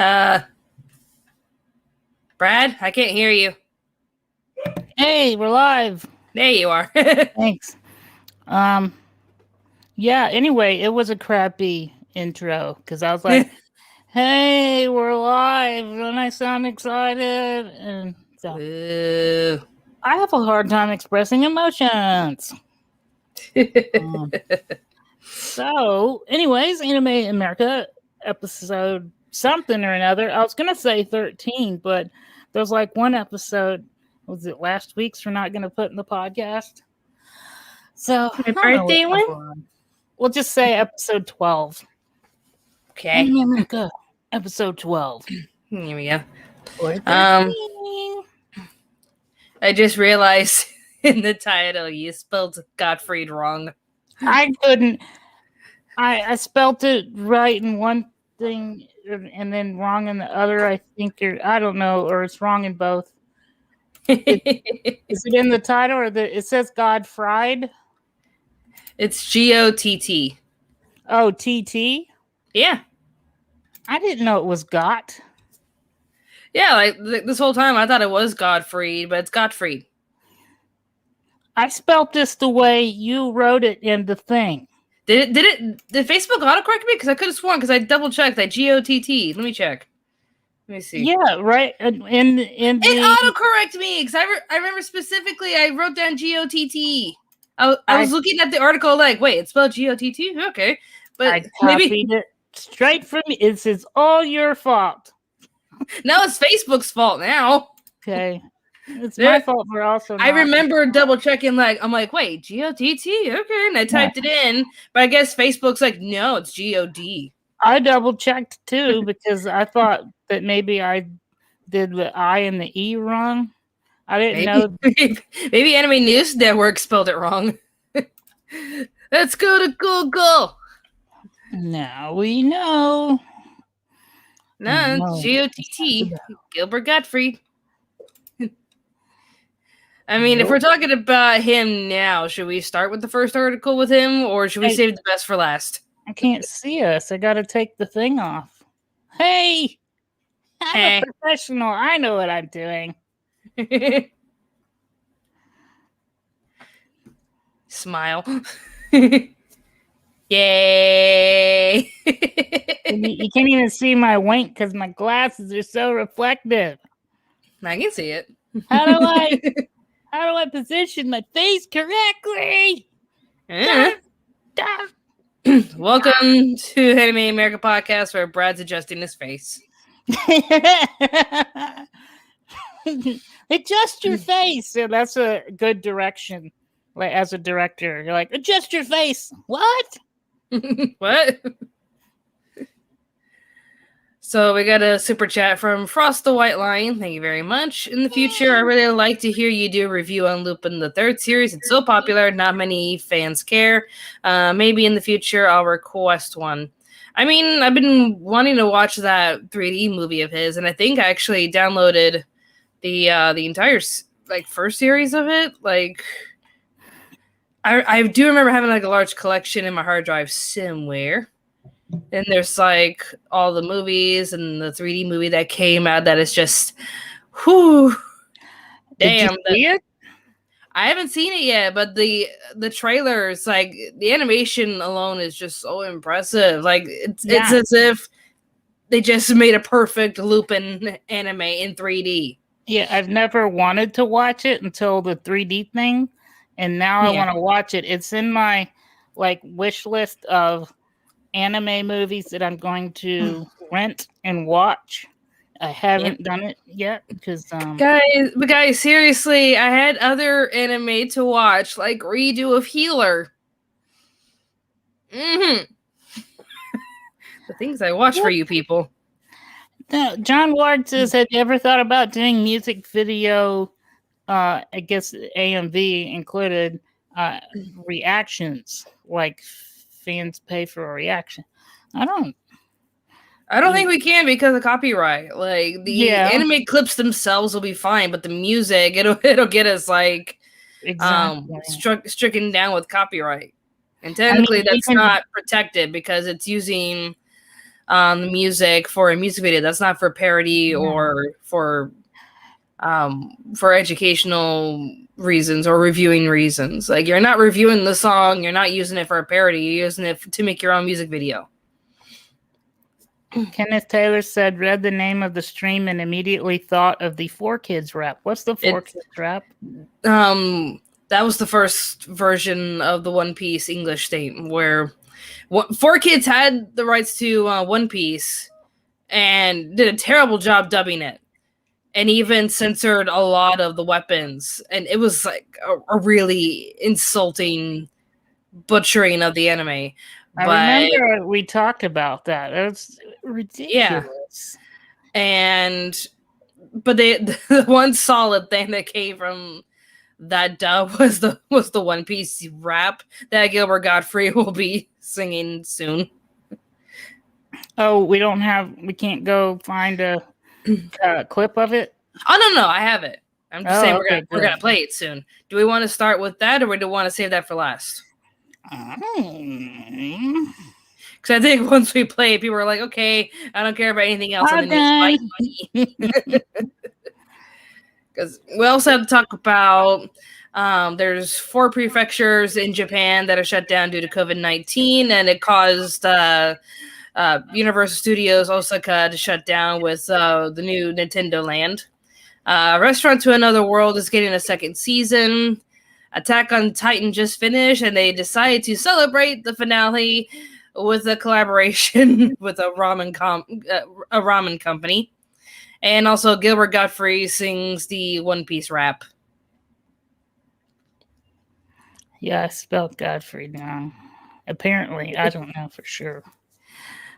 Uh, Brad, I can't hear you. Hey, we're live. There you are. Thanks. Yeah, anyway, it was a crappy intro because I was like, hey, we're live and I sound excited. And so Ooh. I have a hard time expressing emotions. So, anyways, Anime America episode something or another. I was going to say 13, but there's like one episode, was it last week's we're not going to put in the podcast? So, My birthday one? We'll just say episode 12. Okay. Anime America, episode 12. Here we go. I just realized in the title you spelled Godfried wrong. I couldn't. I spelt it right in one thing and then wrong in the other. I think I don't know, or it's wrong in both. Is it in the title or it says Godfried? It's Gott. Oh, TT? Yeah. I didn't know it was Got. Yeah, like this whole time I thought it was Godfried, but it's Gottfried. I spelt this the way you wrote it in the thing. Did Facebook autocorrect me? Because I could have sworn, because I double checked that Gott. Let me check. Let me see. Yeah, right. It autocorrect me because I remember specifically I wrote down Gott. I was looking at the article like, wait, it's spelled Gott? Okay, but I copied it straight from me. It's all your fault. Now it's Facebook's fault now. Okay. It's my fault for also I remember double checking, I'm like, wait, Gott? Okay, and I typed it in, but I guess Facebook's like, no, it's God. I double checked too because I thought that maybe I did the I and the E wrong. I didn't know. Maybe Anime News Network spelled it wrong. Let's go to Google. Now we know. No, Gott. Gilbert Godfried. I mean, if we're talking about him now, should we start with the first article with him, or should we save the best for last? I can't see us. I got to take the thing off. Hey, I'm a professional. I know what I'm doing. Smile. Yay. You can't even see my wink because my glasses are so reflective. I can see it. How do I position my face correctly? Welcome to Anime America Podcast, where Brad's adjusting his face. Adjust your face. So that's a good direction. Like as a director, you're like, adjust your face. What? What? So we got a super chat from Frost the White Lion. Thank you very much. In the future, I really like to hear you do a review on Lupin the Third series. It's so popular, not many fans care. Maybe in the future, I'll request one. I mean, I've been wanting to watch that 3D movie of his, and I think I actually downloaded the entire first series of it. I do remember having a large collection in my hard drive somewhere. And there's all the movies and the 3D movie that came out that is just, whew, damn. Did you see it? I haven't seen it yet, but the trailers, the animation alone is just so impressive. It's as if they just made a perfect Lupin anime in 3D. Yeah, I've never wanted to watch it until the 3D thing, and now I want to watch it. It's in my wish list of anime movies that I'm going to rent and watch. I haven't done it yet because guys, seriously, I had other anime to watch, like Redo of Healer. The things I watch for you people. No, John Ward says, have you ever thought about doing music video? I guess AMV included reactions, fans pay for a reaction. I don't think we can because of copyright. The anime clips themselves will be fine, but the music it'll get us stricken down with copyright. And technically that's not protected because it's using on the music for a music video. That's not for parody or for educational reasons or reviewing reasons. Like, you're not reviewing the song, you're not using it for a parody, you're using it to make your own music video. Kenneth Taylor said, read the name of the stream and immediately thought of the 4Kids rap. What's the 4Kids rap? That was the first version of the One Piece English theme, where 4Kids had the rights to One Piece and did a terrible job dubbing it, and even censored a lot of the weapons, and it was like a really insulting butchering of the anime. I remember we talked about that. It was ridiculous. Yeah. But the one solid thing that came from that dub was the One Piece rap that Gilbert Godfrey will be singing soon. Oh, we can't go find a clip of it? Oh, no, I have it. I'm just saying we're gonna play it soon. Do we want to start with that, or do we want to save that for last? Because I think once we play it, people are like, okay, I don't care about anything else on the news. Because we also have to talk about there's 4 prefectures in Japan that are shut down due to COVID-19, and it caused Universal Studios Osaka to shut down with the new Nintendo Land. Restaurant to Another World is getting a second season. Attack on Titan just finished, and they decided to celebrate the finale with a collaboration with a ramen company. And also Gilbert Godfrey sings the One Piece rap. Yeah, I spelled Godfrey now. Apparently, I don't know for sure.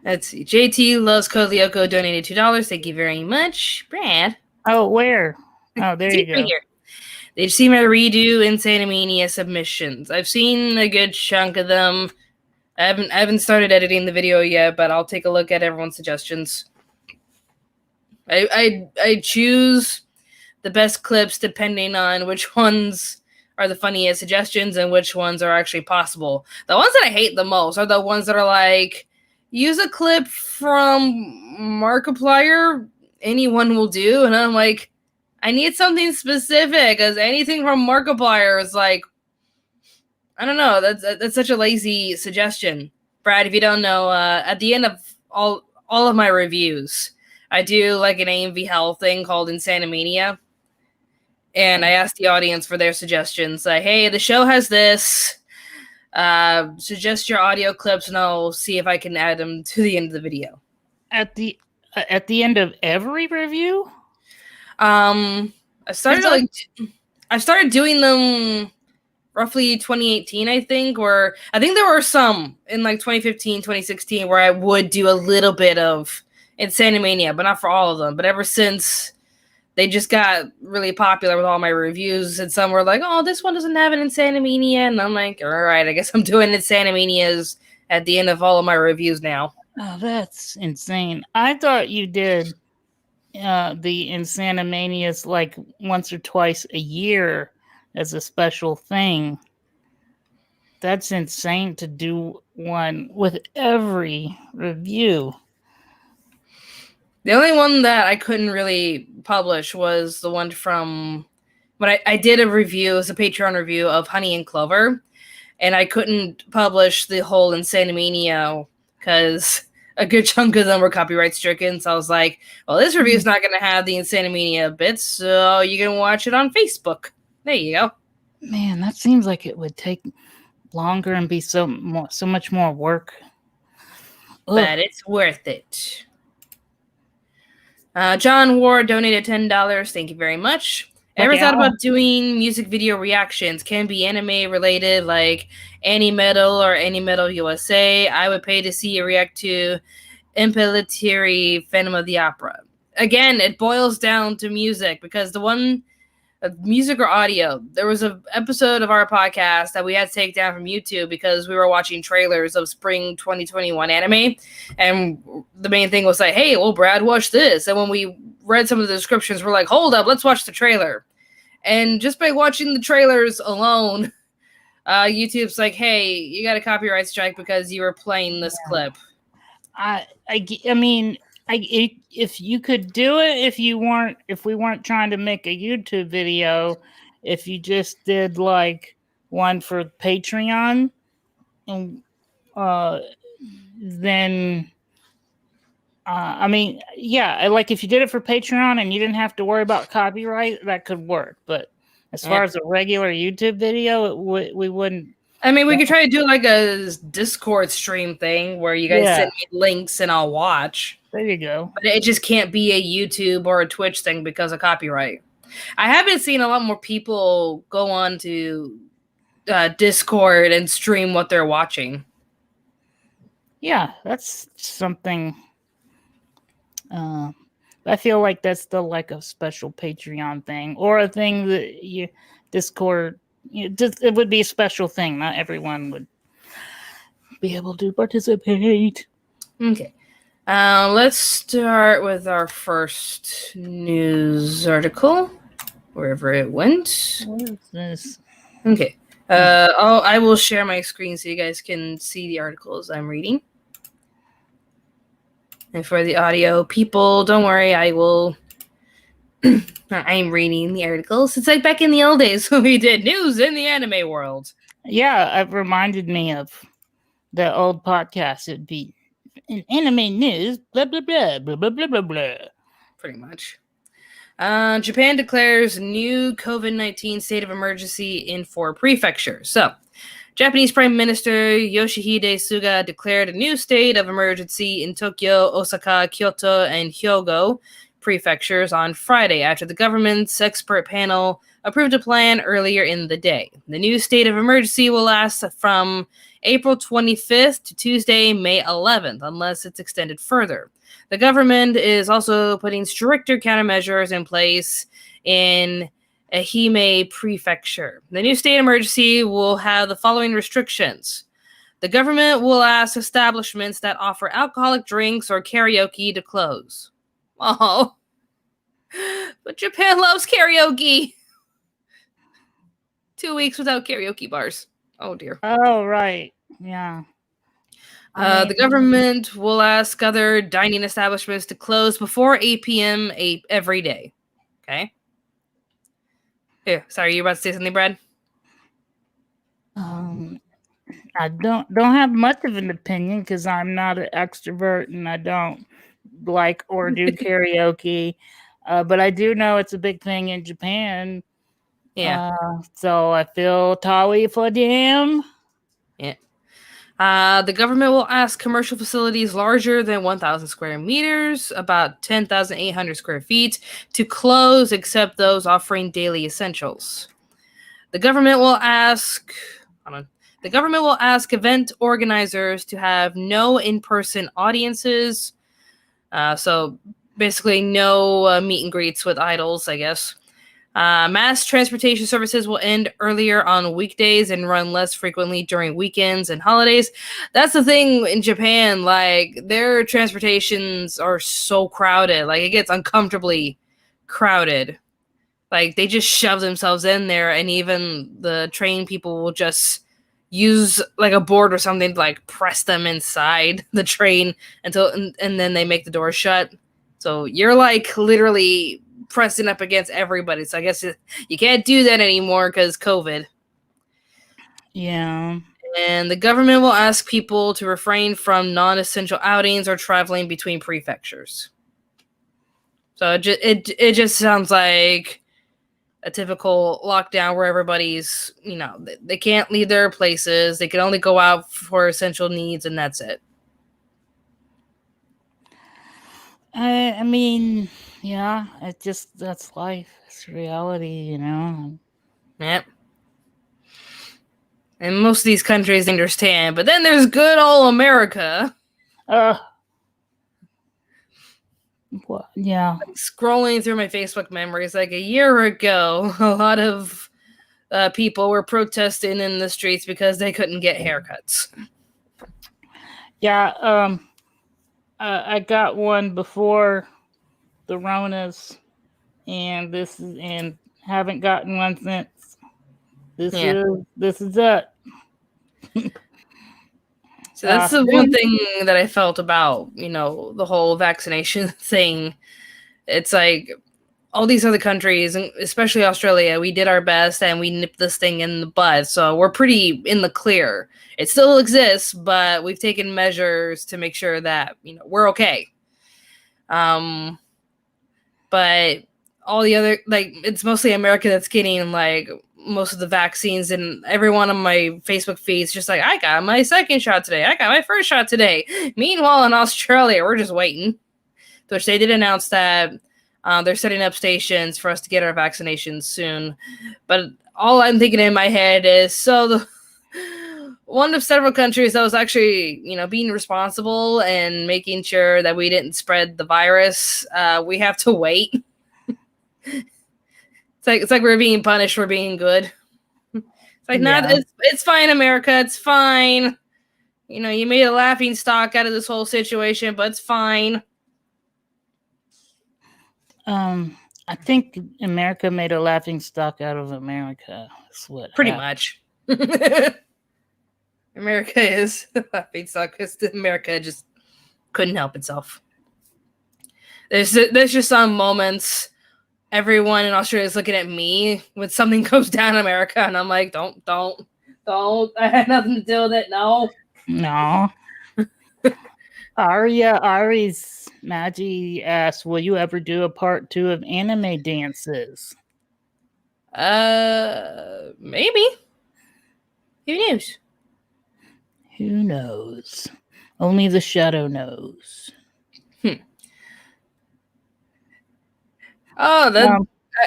Let's see. JT Loves Kodlyoko donated $2. Thank you very much. Brad. Oh, where? Oh, there you go. Right here. They've seen my redo Insane Mania submissions. I've seen a good chunk of them. I haven't started editing the video yet, but I'll take a look at everyone's suggestions. I choose the best clips depending on which ones are the funniest suggestions and which ones are actually possible. The ones that I hate the most are the ones that are like, use a clip from Markiplier, anyone will do, and I'm like, I need something specific, because anything from Markiplier is like, I don't know, that's such a lazy suggestion. Brad, if you don't know, at the end of all of my reviews, I do like an AMV Hell thing called Insanimania, and I ask the audience for their suggestions. Like, hey, the show has this. Suggest your audio clips, and I'll see if I can add them to the end of the video. At the end of every review? I started doing them roughly 2018, I think, or I think there were some in like 2015, 2016 where I would do a little bit of Insanimania, but not for all of them. But ever since they just got really popular with all my reviews, and some were like, oh, this one doesn't have an Insanimania, and I'm like, all right, I guess I'm doing Insanimanias at the end of all of my reviews now. Oh, that's insane. I thought you did the Insanimanias like once or twice a year as a special thing. That's insane to do one with every review. The only one that I couldn't really publish was the one from when I did a review, it was a Patreon review of Honey and Clover, and I couldn't publish the whole Insanimania because a good chunk of them were copyright stricken. So I was like, well, this review is not going to have the Insanimania bits, so you can watch it on Facebook. There you go. Man, that seems like it would take longer and be so much more work. But it's worth it. John Ward donated $10. Thank you very much. Ever thought about doing music video reactions? Can be anime related, like Animetal or Animetal USA. I would pay to see you react to Impellitteri Phantom of the Opera. Again, it boils down to music, because the one music or audio. There was an episode of our podcast that we had to take down from YouTube because we were watching trailers of spring 2021 anime, and the main thing was like, hey, well, Brad, watch this. And when we read some of the descriptions, we're like, hold up, let's watch the trailer. And just by watching the trailers alone, YouTube's like, hey, you got a copyright strike because you were playing this clip. mean, if you could do it, if we weren't trying to make a YouTube video, if you just did like one for Patreon, and then I mean, yeah, like if you did it for Patreon and you didn't have to worry about copyright, that could work. But as far as a regular YouTube video, we wouldn't. I mean, we could try to do like a Discord stream thing where you guys send me links and I'll watch. There you go. But it just can't be a YouTube or a Twitch thing because of copyright. I haven't seen a lot more people go on to Discord and stream what they're watching. Yeah, that's something. I feel like that's still like a special Patreon thing or a thing that you Discord. It would be a special thing. Not everyone would be able to participate. Okay. Let's start with our first news article, wherever it went. What is this? Okay. I will share my screen so you guys can see the articles I'm reading. And for the audio people, don't worry, I will. I'm reading the articles. It's like back in the old days when we did news in the anime world. Yeah, it reminded me of the old podcast. It'd be in anime news, blah blah blah blah blah blah blah blah. Pretty much. Japan declares new COVID-19 state of emergency in 4 prefectures. So, Japanese Prime Minister Yoshihide Suga declared a new state of emergency in Tokyo, Osaka, Kyoto, and Hyogo prefectures on Friday after the government's expert panel approved a plan earlier in the day. The new state of emergency will last from April 25th to Tuesday, May 11th, unless it's extended further. The government is also putting stricter countermeasures in place in Ehime Prefecture. The new state emergency will have the following restrictions. The government will ask establishments that offer alcoholic drinks or karaoke to close. Oh, but Japan loves karaoke. 2 weeks without karaoke bars. Oh, dear. Oh, right. Yeah. The government will ask other dining establishments to close before 8 p.m. every day. Okay? Here, sorry, you about to say something, Brad? I don't have much of an opinion because I'm not an extrovert and I don't like or do karaoke. But I do know it's a big thing in Japan. Yeah. So I feel sorry for them. Yeah. The government will ask commercial facilities larger than 1,000 square meters, about 10,800 square feet, to close except those offering daily essentials. The government will ask event organizers to have no in-person audiences. So basically no meet and greets with idols, I guess. Mass transportation services will end earlier on weekdays and run less frequently during weekends and holidays. That's the thing in Japan, like their transportations are so crowded, like it gets uncomfortably crowded. Like they just shove themselves in there, and even the train people will just use like a board or something to like press them inside the train until and then they make the door shut. So you're like literally pressing up against everybody. So I guess you can't do that anymore because COVID. Yeah. And the government will ask people to refrain from non-essential outings or traveling between prefectures. So it just sounds like a typical lockdown where everybody's, they can't leave their places. They can only go out for essential needs, and that's it. I mean, yeah, that's life. It's reality, Yep. And most of these countries understand, but then there's good old America. Well, yeah. Scrolling through my Facebook memories, like a year ago, a lot of people were protesting in the streets because they couldn't get haircuts. Yeah, I got one before the Ronas, and haven't gotten one since. This is it. So that's the one thing that I felt about, the whole vaccination thing. It's like all these other countries, and especially Australia, we did our best and we nipped this thing in the bud. So we're pretty in the clear. It still exists, but we've taken measures to make sure that, we're okay. But all the other, it's mostly America that's getting, most of the vaccines, and everyone on my Facebook feed is just like, I got my second shot today. I got my first shot today. Meanwhile, in Australia, we're just waiting. Which they did announce that they're setting up stations for us to get our vaccinations soon. But all I'm thinking in my head is, one of several countries that was actually, being responsible and making sure that we didn't spread the virus, we have to wait. It's like we're being punished for being good. It's like, it's fine, America. It's fine. You made a laughing stock out of this whole situation, but it's fine. I think America made a laughing stock out of America. That's what pretty much. America is a laughing stock because America just couldn't help itself. There's just some moments everyone in Australia is looking at me when something goes down in America, and I'm like, don't. I had nothing to do with it. No. Ari's Maggie asks, will you ever do a part 2 of anime dances? Maybe. Who knows? Only the shadow knows. Oh, that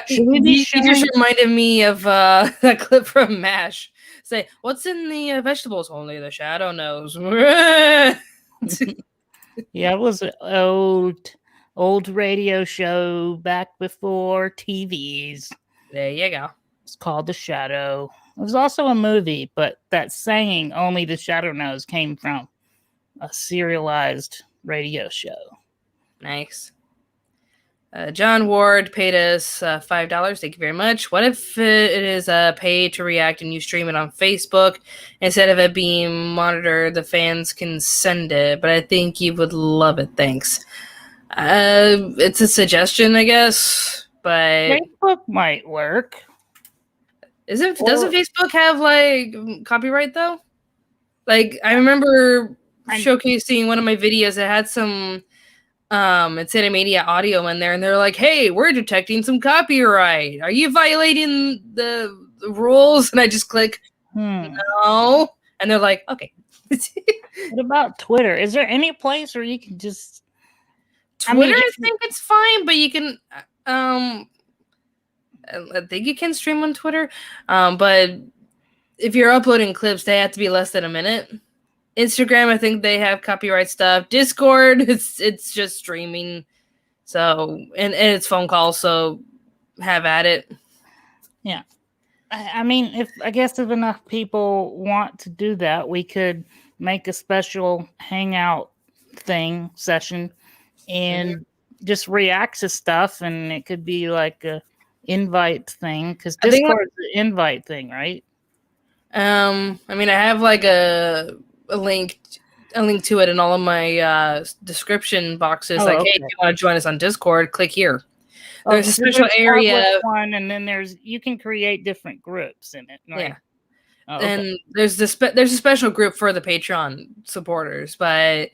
you just reminded me of that clip from MASH. Say, what's in the vegetables? Only the shadow knows. Yeah, it was an old radio show back before TVs. There you go. It's called The Shadow. It was also a movie, but that saying, only the shadow knows, came from a serialized radio show. Nice. John Ward paid us $5. Thank you very much. What if it is pay to react and you stream it on Facebook instead of it being monitored? The fans can send it, but I think you would love it. Thanks. It's a suggestion, I guess, but Facebook might work. Doesn't Facebook have copyright though? I remember showcasing one of my videos that had some Insanity Media audio in there, and they're like, hey, we're detecting some copyright. Are you violating the rules? And I just click no, and they're like, okay. What about Twitter? Is there any place where you can just Twitter? I think it's fine, but you can I think you can stream on Twitter, but if you're uploading clips, they have to be less than a minute. Instagram, I think they have copyright stuff. Discord, it's just streaming. So, and it's phone calls, so have at it. Yeah. I mean, if enough people want to do that, we could make a special hangout session and just react to stuff, and it could be like a invite thing, because Discord's an invite thing, right? I mean, I have a link to it in all of my description boxes. Hey, if you want to join us on Discord, click here. There's a special area one, and then you can create different groups in it. Right? Yeah. And there's a special group for the Patreon supporters, but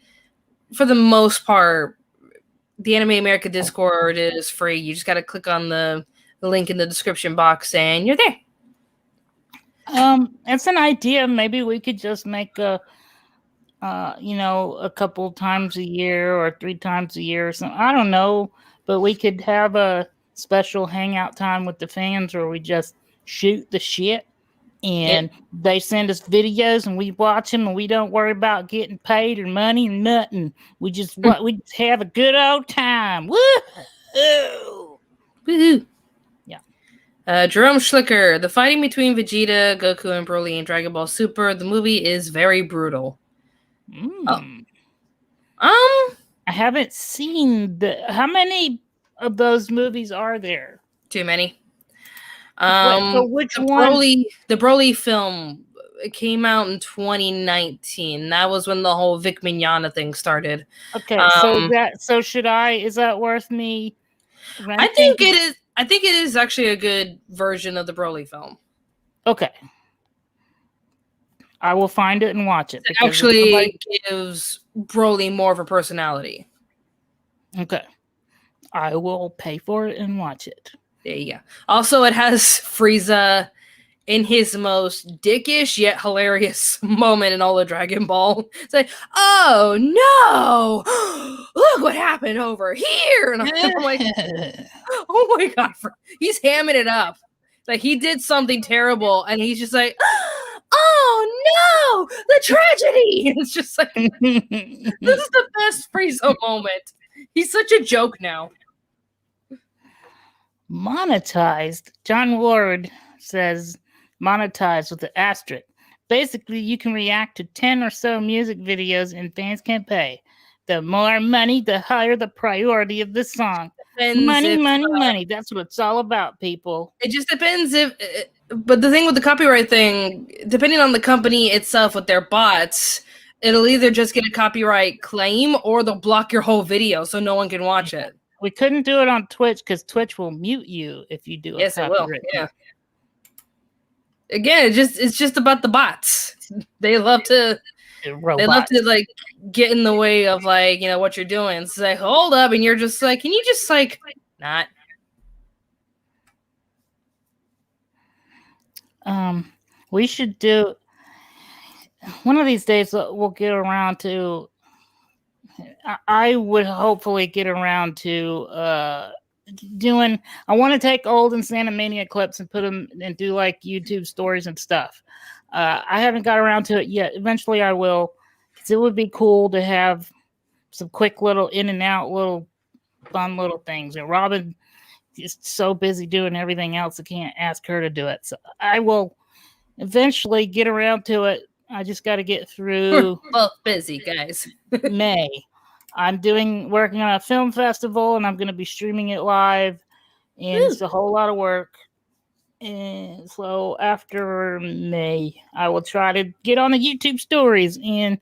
for the most part, the Anime America Discord is free. You just got to click on the link in the description box, and you're there. It's an idea. Maybe we could just make a couple times a year or 3 times a year or something. I don't know, but we could have a special hangout time with the fans where we just shoot the shit, and they send us videos and we watch them, and we don't worry about getting paid or money or nothing. We just have a good old time. Woo-hoo! Woohoo! Jerome Schlicker, the fighting between Vegeta, Goku, and Broly in Dragon Ball Super, the movie is very brutal. I haven't seen how many of those movies are there? Too many. So which one? The Broly film it came out in 2019. That was when the whole Vic Mignogna thing started. Okay, is that worth me renting? I think it is. I think it is actually a good version of the Broly film. Okay. I will find it and watch it. It actually gives Broly more of a personality. Okay. I will pay for it and watch it. There you go. Also, it has Frieza in his most dickish yet hilarious moment in all of Dragon Ball. It's like, oh no! Look what happened over here! And I'm like, oh my god, he's hamming it up. Like he did something terrible, and he's just like, oh no, the tragedy! It's just like, this is the best Frieza moment. He's such a joke now. Monetized. John Ward says monetized with the asterisk. Basically, you can react to 10 or so music videos and fans can pay. The more money, the higher the priority of the song. Money. That's what it's all about, people. It just depends but the thing with the copyright thing, depending on the company itself with their bots, it'll either just get a copyright claim or they'll block your whole video so no one can watch it. We couldn't do it on Twitch because Twitch will mute you if you do it. Yes, it will. Yeah. Again, it's just about the bots. They love to like get in the way of like, you know, what you're doing. It's like, hold up, and you're just like, can you just like not? We should do one of these days. We'll get around to. I would hopefully get around to doing. I want to take old Insanimania clips and put them and do like YouTube stories and stuff. I haven't got around to it yet. Eventually, I will. Because it would be cool to have some quick little in and out, little fun little things. And Robin is so busy doing everything else, I can't ask her to do it. So I will eventually get around to it. I just got to get through. We're both busy, guys. May. I'm working on a film festival, and I'm going to be streaming it live, and it's a whole lot of work. And so after May, I will try to get on the YouTube stories and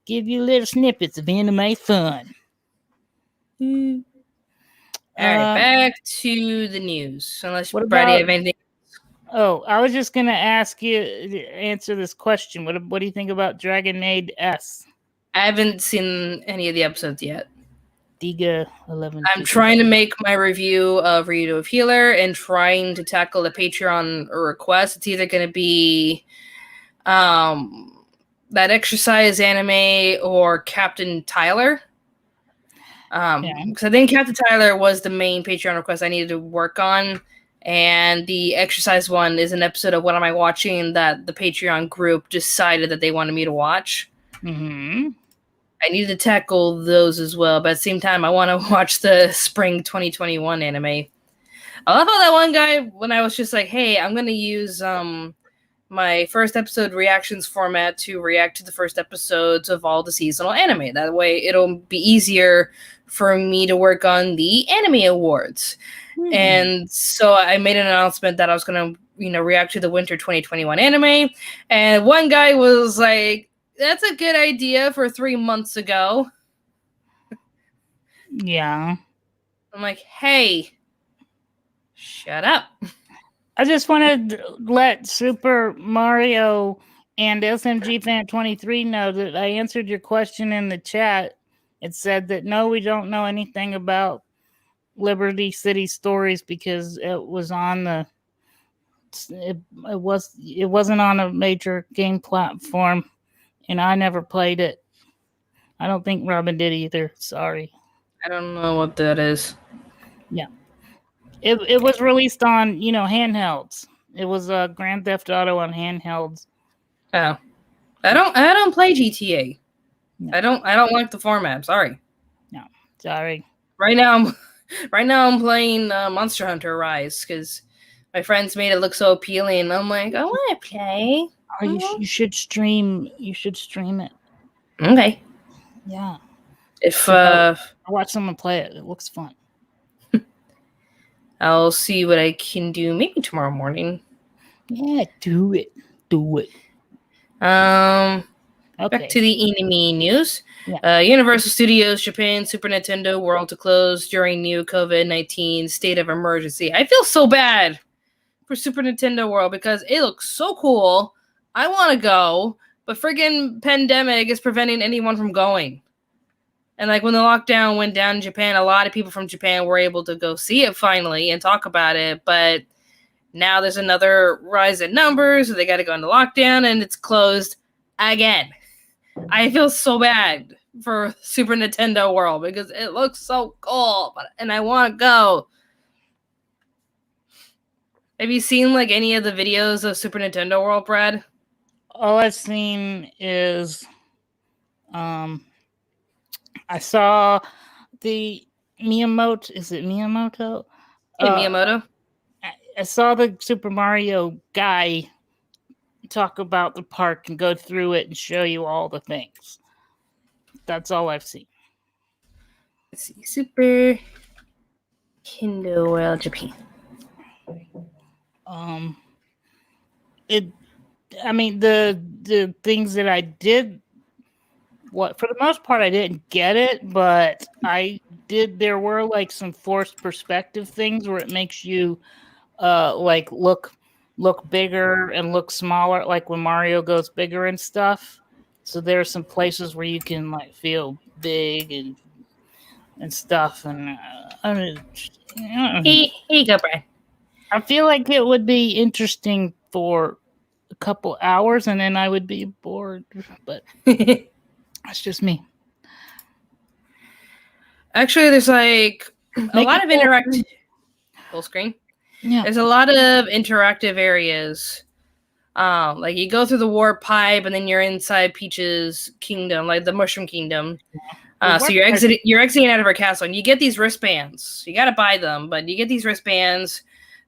give you little snippets of anime fun. All right, back to the news. Unless Brady have anything. Oh, I was just going to ask you to answer this question. What do you think about Dragon Maid S? I haven't seen any of the episodes yet. Diga 11. I'm trying to make my review of Ryudo of Healer and trying to tackle the Patreon request. It's either going to be that exercise anime or Captain Tyler. Because I think Captain Tyler was the main Patreon request I needed to work on. And the exercise one is an episode of What Am I Watching that the Patreon group decided that they wanted me to watch. Mm-hmm. I need to tackle those as well, but at the same time, I want to watch the spring 2021 anime. I love how that one guy, when I was just like, hey, I'm going to use my first episode reactions format to react to the first episodes of all the seasonal anime. That way, it'll be easier for me to work on the anime awards. Mm-hmm. And so I made an announcement that I was going to, react to the winter 2021 anime. And one guy was like, that's a good idea for 3 months ago. Yeah. I'm like, hey, shut up. I just wanted to let Super Mario and SMG Fan 23 know that I answered your question in the chat. It said that no, we don't know anything about Liberty City Stories because it was on it wasn't on a major game platform. And I never played it. I don't think Robin did either. Sorry. I don't know what that is. Yeah. It was released on, handhelds. It was Grand Theft Auto on handhelds. Oh. I don't play GTA. No. I don't like the format. Sorry. No. Sorry. Right now I'm playing Monster Hunter Rise because my friends made it look so appealing. I'm like, I want to play. You should stream. You should stream it. Okay. Yeah. If I watch someone play it, it looks fun. I'll see what I can do. Maybe tomorrow morning. Yeah, do it. Back to the enemy news. Yeah. Universal Studios Japan Super Nintendo World to close during new COVID-19 state of emergency. I feel so bad for Super Nintendo World because it looks so cool. I want to go, but friggin' pandemic is preventing anyone from going. And like when the lockdown went down in Japan, a lot of people from Japan were able to go see it finally and talk about it. But now there's another rise in numbers, so they got to go into lockdown, and it's closed again. I feel so bad for Super Nintendo World because it looks so cool, and I want to go. Have you seen like any of the videos of Super Nintendo World, Brad? All I've seen is I saw the Miyamoto. Is it Miyamoto? Yeah, Miyamoto. I saw the Super Mario guy talk about the park and go through it and show you all the things. That's all I've seen. Let's see. Super Nintendo World Japan. I mean, the things that I did, for the most part, I didn't get it, but I did. There were like some forced perspective things where it makes you like look bigger and look smaller, like when Mario goes bigger and stuff. So there are some places where you can like feel big and stuff. And Here you go, Brad. I feel like it would be interesting for a couple hours and then I would be bored, but that's just me. Actually, there's like a lot of interactive full screen. Yeah, there's a lot of interactive areas. Like you go through the warp pipe, and then you're inside Peach's kingdom, like the Mushroom Kingdom. So you're exiting out of her castle, and you get these wristbands. You got to buy them, but you get these wristbands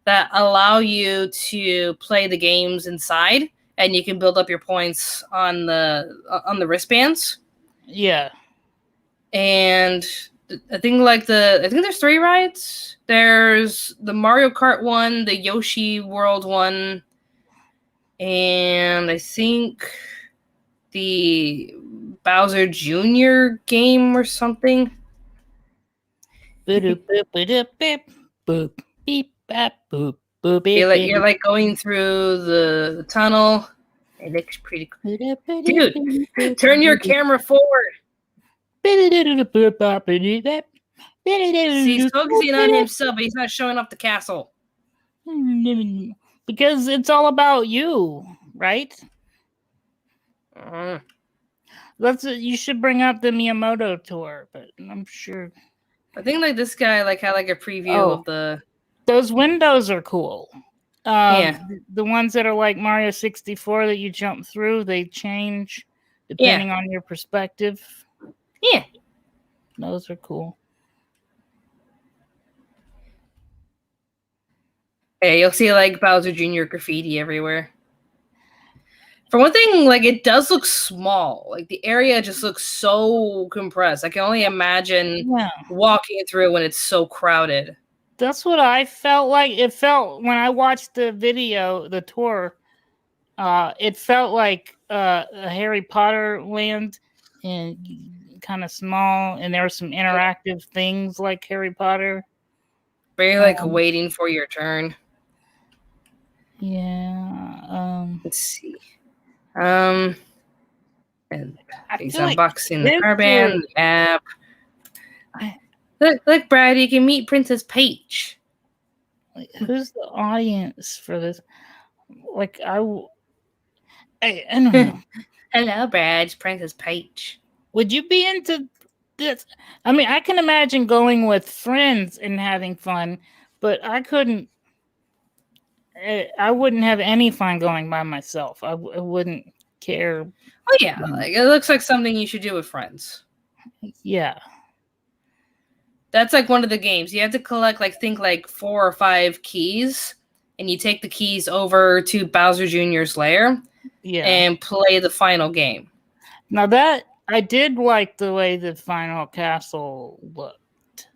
that allow you to play the games inside, and you can build up your points on the wristbands. Yeah, and I think there's 3 rides. There's the Mario Kart one, the Yoshi World one, and I think the Bowser Jr. game or something. You're like going through the tunnel. It looks pretty cool. Dude, turn your camera forward. He's focusing on himself, but he's not showing off the castle. Because it's all about you, right? You should bring up the Miyamoto tour, but I'm sure. I think like this guy had like a preview of the. Those windows are cool. Yeah. The ones that are like Mario 64 that you jump through, they change depending on your perspective. Yeah. Those are cool. Yeah, you'll see like Bowser Jr. graffiti everywhere. For one thing, like it does look small. Like the area just looks so compressed. I can only imagine walking through when it's so crowded. That's what I felt like. It felt when I watched the video, the tour. It felt like a Harry Potter land, and kind of small, and there were some interactive things like Harry Potter. But you're like waiting for your turn. Yeah. Let's see. And he's unboxing the Carband app. Look, Brad, you can meet Princess Peach. Like, who's the audience for this? Like, I don't know. Hello, Brad. It's Princess Peach. Would you be into this? I mean, I can imagine going with friends and having fun, but I couldn't. I wouldn't have any fun going by myself. I wouldn't care. Oh yeah, like it looks like something you should do with friends. Yeah, that's like one of the games. You have to collect like 4 or 5 keys, and you take the keys over to Bowser Jr.'s lair, and play the final game. Now that I did like the way the final castle looked.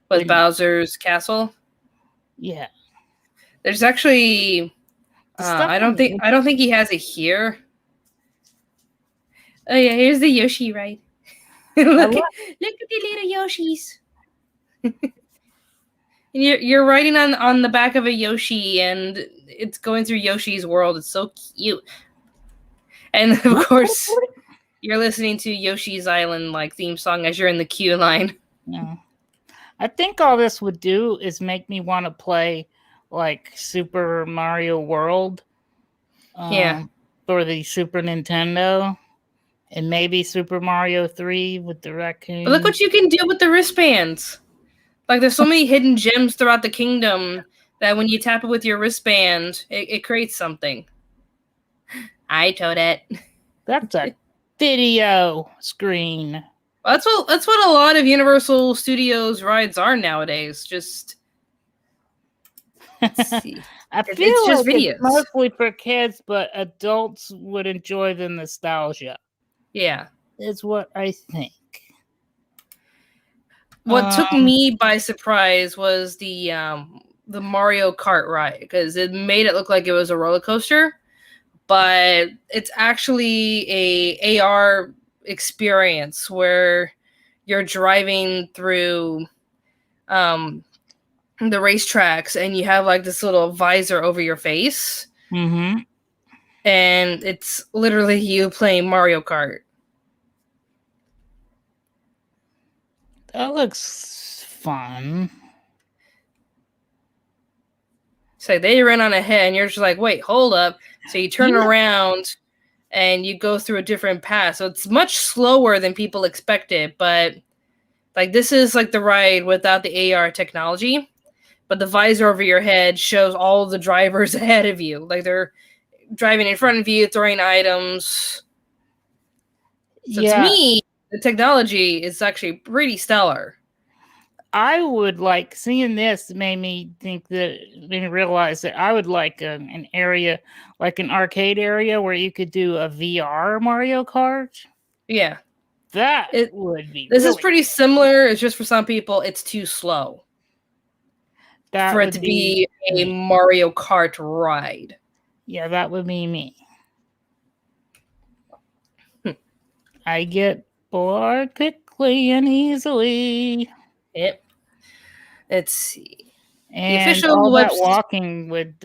With Bowser's castle? Yeah. There's actually I don't think he has it here. Oh yeah, here's the Yoshi ride. look at the little Yoshis. You're riding on the back of a Yoshi, and it's going through Yoshi's world. It's so cute. And of course, you're listening to Yoshi's Island like theme song as you're in the queue line. Yeah. I think all this would do is make me want to play like Super Mario World. For the Super Nintendo. And maybe Super Mario 3 with the raccoon. But look what you can do with the wristbands. Like, there's so many hidden gems throughout the kingdom that when you tap it with your wristband, it creates something. I Toadette. That's a video screen. That's what a lot of Universal Studios rides are nowadays. Just let's see. I feel it's just like videos. It's mostly for kids, but adults would enjoy the nostalgia. Yeah, is what I think. What took me by surprise was the Mario Kart ride, because it made it look like it was a roller coaster, but it's actually a AR experience where you're driving through the racetracks and you have like this little visor over your face. Mm-hmm. And it's literally you playing Mario Kart. That looks fun. So they ran on ahead and you're just like, wait, hold up. So you turn around and you go through a different path. So it's much slower than people expected, but like this is like the ride without the AR technology, but the visor over your head shows all the drivers ahead of you. Like they're driving in front of you, throwing items. So to me, the technology is actually pretty stellar. I would like seeing this made me think that and realize that I would like an area, like an arcade area where you could do a VR Mario Kart. Yeah. That would be This is pretty similar. It's just for some people, it's too slow. For it to be a Mario Kart ride. Yeah, that would be me. I get bored quickly and easily. Yep. Let's see. And the official all that walking would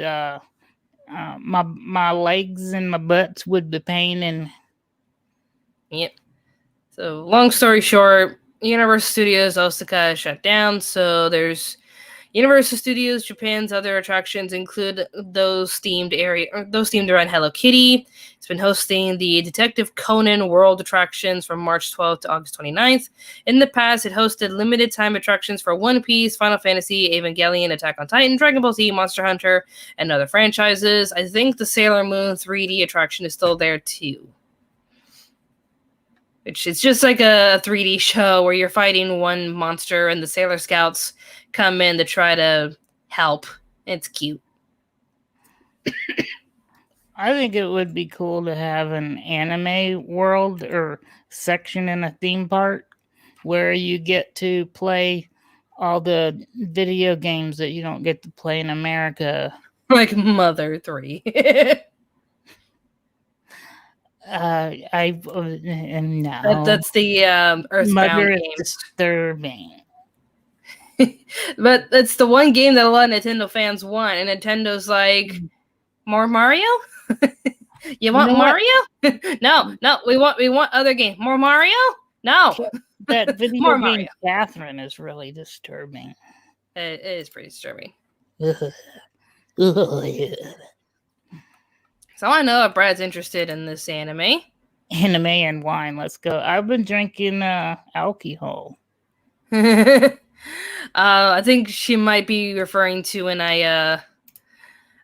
my legs and my butts would be paining. Yep. So long story short, Universal Studios Osaka shut down. So there's Universal Studios Japan's other attractions include those themed around Hello Kitty. It's been hosting the Detective Conan World attractions from March 12th to August 29th. In the past, it hosted limited time attractions for One Piece, Final Fantasy, Evangelion, Attack on Titan, Dragon Ball Z, Monster Hunter, and other franchises. I think the Sailor Moon 3D attraction is still there too. It's just like a 3D show where you're fighting one monster and the Sailor Scouts come in to try to help. It's cute. I think it would be cool to have an anime world or section in a theme park where you get to play all the video games that you don't get to play in America. Like Mother 3. No. That's the Earthbound Mother game. Is disturbing. But it's the one game that a lot of Nintendo fans want, and Nintendo's like, more Mario? You want Mario? No, we want other games. More Mario? No. That video more game Mario. Catherine is really disturbing. It is pretty disturbing. So I know if Brad's interested in this anime. Anime and wine, let's go. I've been drinking alcohol. I think she might be referring to when I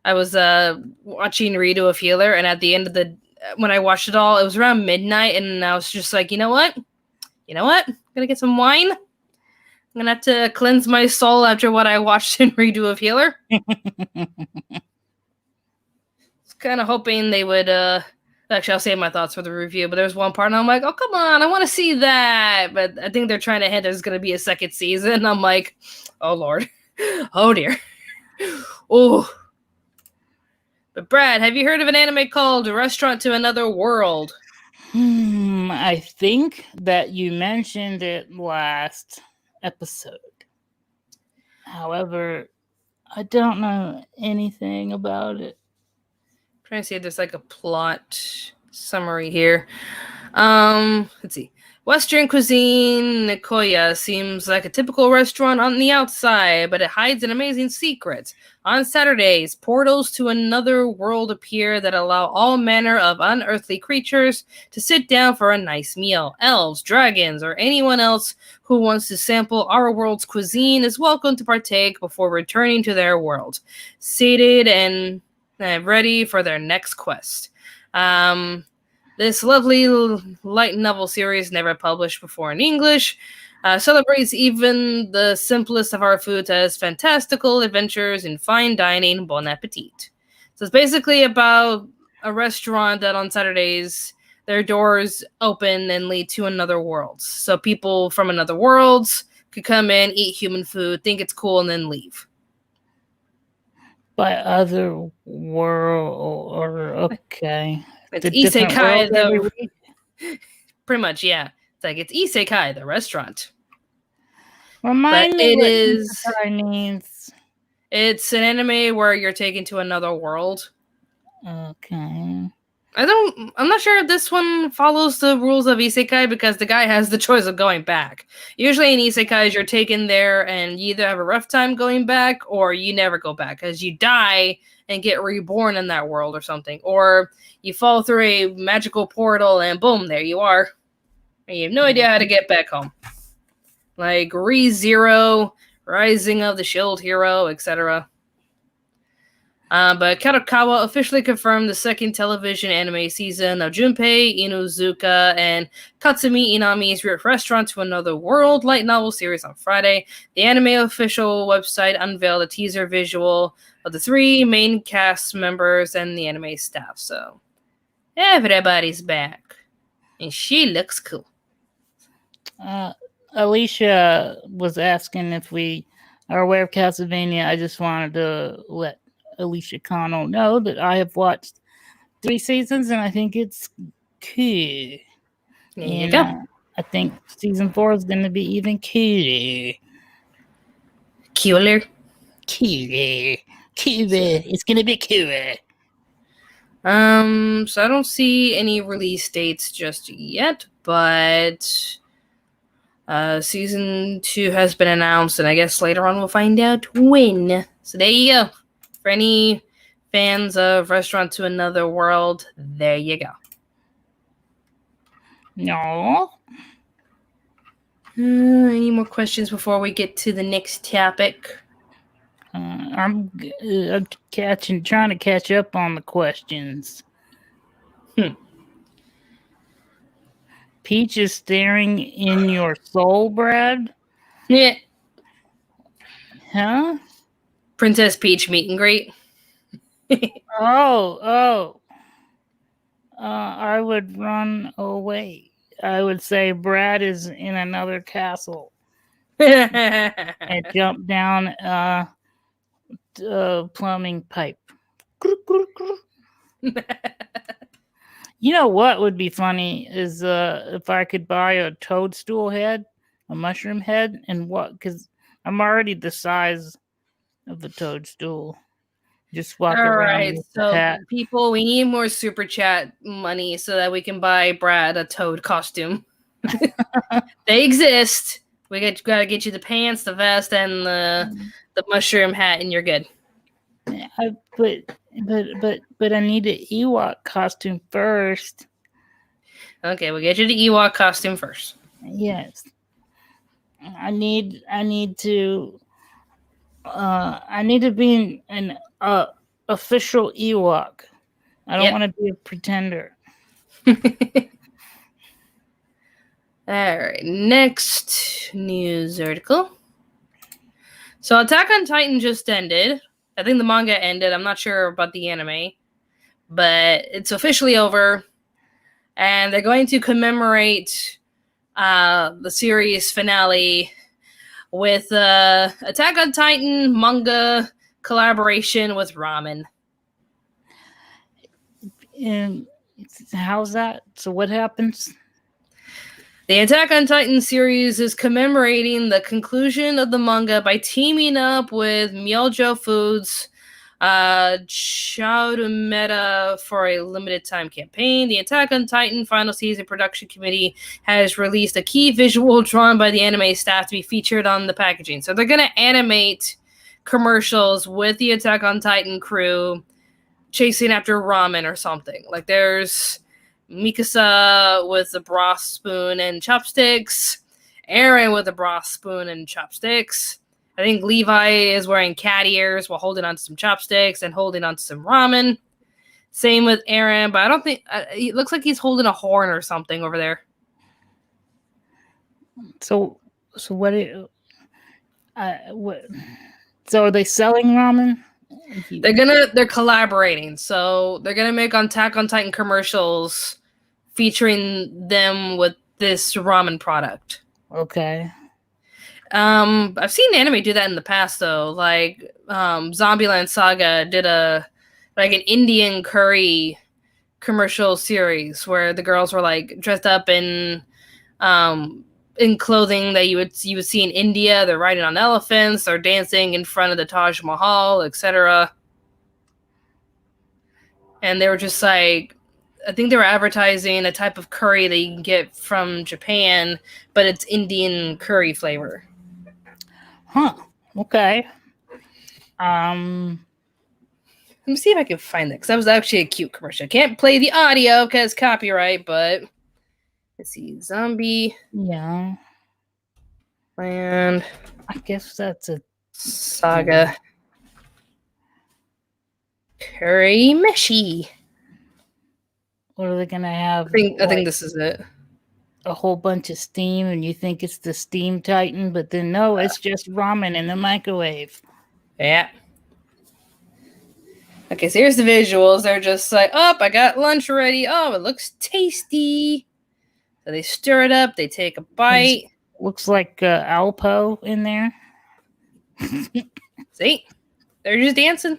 was watching Redo of Healer, and at the end of when I watched it all, it was around midnight, and I was just like, you know what? I'm gonna get some wine. I'm gonna have to cleanse my soul after what I watched in Redo of Healer. Kind of hoping they would actually I'll save my thoughts for the review, but there's one part and I'm like, oh come on, I want to see that, but I think they're trying to hint there's going to be a second season. I'm like, oh lord, oh dear. Oh, but Brad, have you heard of an anime called Restaurant to Another World? I think that you mentioned it last episode. However, I don't know anything about it. I'm trying to see if there's like a plot summary here. Let's see. Western cuisine, Nicoya seems like a typical restaurant on the outside, but it hides an amazing secret. On Saturdays, portals to another world appear that allow all manner of unearthly creatures to sit down for a nice meal. Elves, dragons, or anyone else who wants to sample our world's cuisine is welcome to partake before returning to their world, seated and ready for their next quest. This lovely light novel series, never published before in English, celebrates even the simplest of our foods as fantastical adventures in fine dining. Bon appetit. So it's basically about a restaurant that on Saturdays their doors open and lead to another world. So people from another worlds could come in, eat human food, think it's cool, and then leave. By other world, or okay. It's Isekai, pretty much, yeah. It's like it's Isekai, the restaurant. Remind me what Isekai means. It's an anime where you're taken to another world. Okay. I'm not sure if this one follows the rules of Isekai because the guy has the choice of going back. Usually in Isekai, you're taken there and you either have a rough time going back or you never go back because you die and get reborn in that world or something. Or you fall through a magical portal and boom, there you are. And you have no idea how to get back home. Like ReZero, Rising of the Shield Hero, etc. But Kadokawa officially confirmed the second television anime season of Junpei Inuzuka and Katsumi Inami's Restaurant to Another World light novel series on Friday. The anime official website unveiled a teaser visual of the three main cast members and the anime staff. So everybody's back. And she looks cool. Alicia was asking if we are aware of Castlevania. I just wanted to let Alicia Connell know that I have watched 3 seasons and I think it's cool. There you go. I think season 4 is going to be even cooler. Cooler? Cooler. It's going to be cooler. So I don't see any release dates just yet, but season 2 has been announced, and I guess later on we'll find out when. So there you go. For any fans of Restaurant to Another World, there you go. No. Any more questions before we get to the next topic? I'm trying to catch up on the questions. Peach is staring in your soul, Brad? Yeah. Huh? Princess Peach meet and greet. I would run away. I would say Brad is in another castle. And jump down a plumbing pipe. You know what would be funny is if I could buy a toadstool head, a mushroom head, and because I'm already the size of the toadstool. Just walk around. All right, so people, we need more super chat money so that we can buy Brad a toad costume. They exist. We gotta get you the pants, the vest, and the mushroom hat, and you're good. But I need an Ewok costume first. Okay, we'll get you the Ewok costume first. Yes. I need to be an official Ewok. I don't want to be a pretender. All right, next news article. So Attack on Titan just ended. I think the manga ended. I'm not sure about the anime, but it's officially over. And they're going to commemorate the series finale with Attack on Titan manga collaboration with Ramen. And How's that? So what happens? The Attack on Titan series is commemorating the conclusion of the manga by teaming up with Myojo Foods, Chaudhumeta for a limited time campaign. The Attack on Titan final season production committee has released a key visual drawn by the anime staff to be featured on the packaging. So they're going to animate commercials with the Attack on Titan crew chasing after ramen or something. Like there's Mikasa with a broth spoon and chopsticks, Aaron with a broth spoon and chopsticks. I think Levi is wearing cat ears while holding on to some chopsticks and holding on to some ramen. Same with Aaron, but I don't think it looks like he's holding a horn or something over there. So what? What? So are they selling ramen? They're collaborating, so they're gonna make Attack on Titan commercials featuring them with this ramen product. Okay. I've seen anime do that in the past though. Like Zombieland Saga did an Indian curry commercial series where the girls were like dressed up in clothing that you would see in India. They're riding on elephants, they're dancing in front of the Taj Mahal, etc. And they were just like, I think they were advertising a type of curry that you can get from Japan, but it's Indian curry flavor. Huh. Okay. Let me see if I can find that, because that was actually a cute commercial. I can't play the audio because copyright, but let's see. Zombie. Yeah. Land. I guess that's a Saga. Curry Meshi. What are they gonna have? I think this is it. A whole bunch of steam, and you think it's the Steam Titan, but then no, it's just ramen in the microwave. Yeah. Okay, so here's the visuals. They're just like, oh, I got lunch ready. Oh, it looks tasty. So they stir it up. They take a bite. Looks like Alpo in there. See? They're just dancing.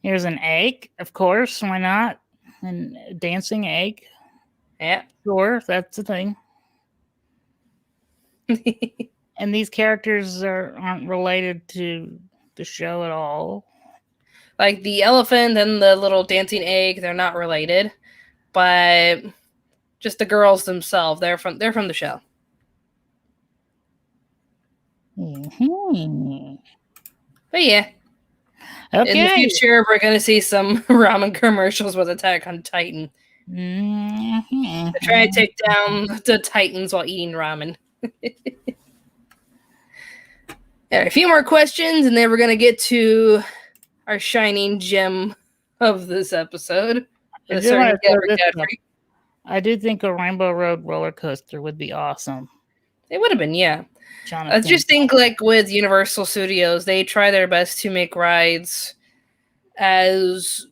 Here's an egg, of course. Why not? And a dancing egg. Yeah. Sure, that's the thing. And these characters aren't related to the show at all. Like the elephant and the little dancing egg, they're not related. But just the girls themselves, they're from the show. Mm-hmm. But yeah. Okay. In the future, we're going to see some ramen commercials with Attack on Titan. Mm-hmm. They're trying to take down the Titans while eating ramen. A few more questions, and then we're going to get to our shining gem of this episode. I do think a Rainbow Road roller coaster would be awesome. It would have been, yeah. I just think, like, with Universal Studios, they try their best to make rides as,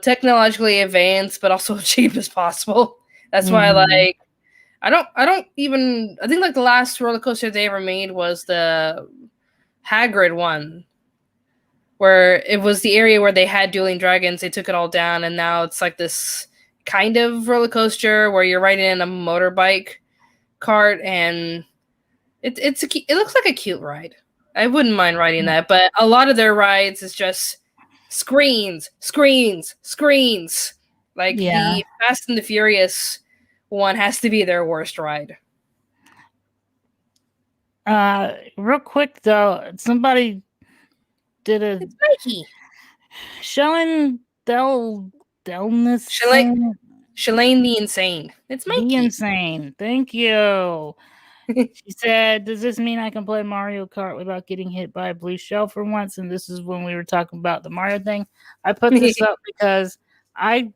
technologically advanced, but also cheap as possible. That's why, like, I think, like, the last roller coaster they ever made was the Hagrid one, where it was the area where they had Dueling Dragons. They took it all down, and now it's, like, this kind of roller coaster where you're riding in a motorbike cart, and it looks like a cute ride. I wouldn't mind riding that, but a lot of their rides is just screens. Like the Fast and the Furious one has to be their worst ride. Real quick though, somebody did a It's Mikey. Shalane Shalane the Insane. It's Mikey. The Insane. Thank you. She said, does this mean I can play Mario Kart without getting hit by a blue shell for once? And this is when we were talking about the Mario thing. I put this up because I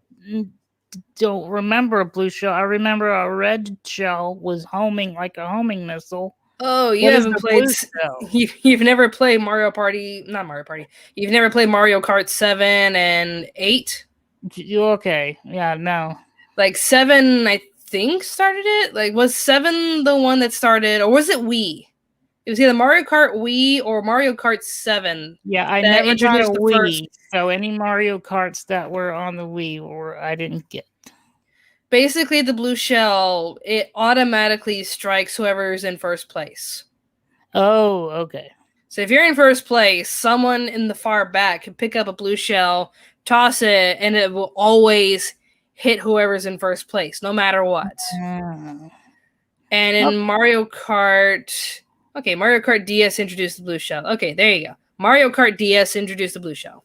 don't remember a blue shell. I remember a red shell was homing like a homing missile. Oh, you haven't played. You've never played Mario Party. Not Mario Party. You've never played Mario Kart 7 and 8? Okay. Yeah, no. Like 7, I think, started it. Like, was 7 the one that started, or was it Wii? It It was either Mario Kart Wii or Mario Kart 7. Yeah, I that never got a introduced the Wii, first. so any Mario Karts that were on the Wii I didn't get. Basically, the blue shell, it automatically strikes whoever's in first place. Oh, okay. So if you're in first place, someone in the far back can pick up a blue shell, toss it, and it will always hit whoever's in first place, no matter what. And in Mario Kart... Okay, Mario Kart DS introduced the blue shell. Okay, there you go. Mario Kart DS introduced the blue shell.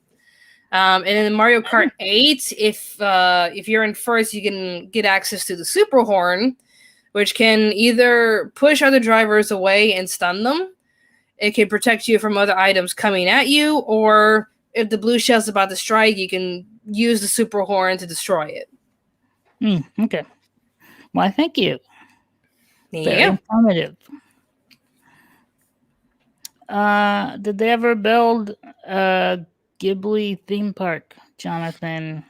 And in Mario Kart 8, if you're in first, you can get access to the Super Horn, which can either push other drivers away and stun them. It can protect you from other items coming at you, or if the blue shell's about to strike, you can use the Super Horn to destroy it. Okay. Well, thank you. Very informative. Did they ever build a Ghibli theme park? Jonathan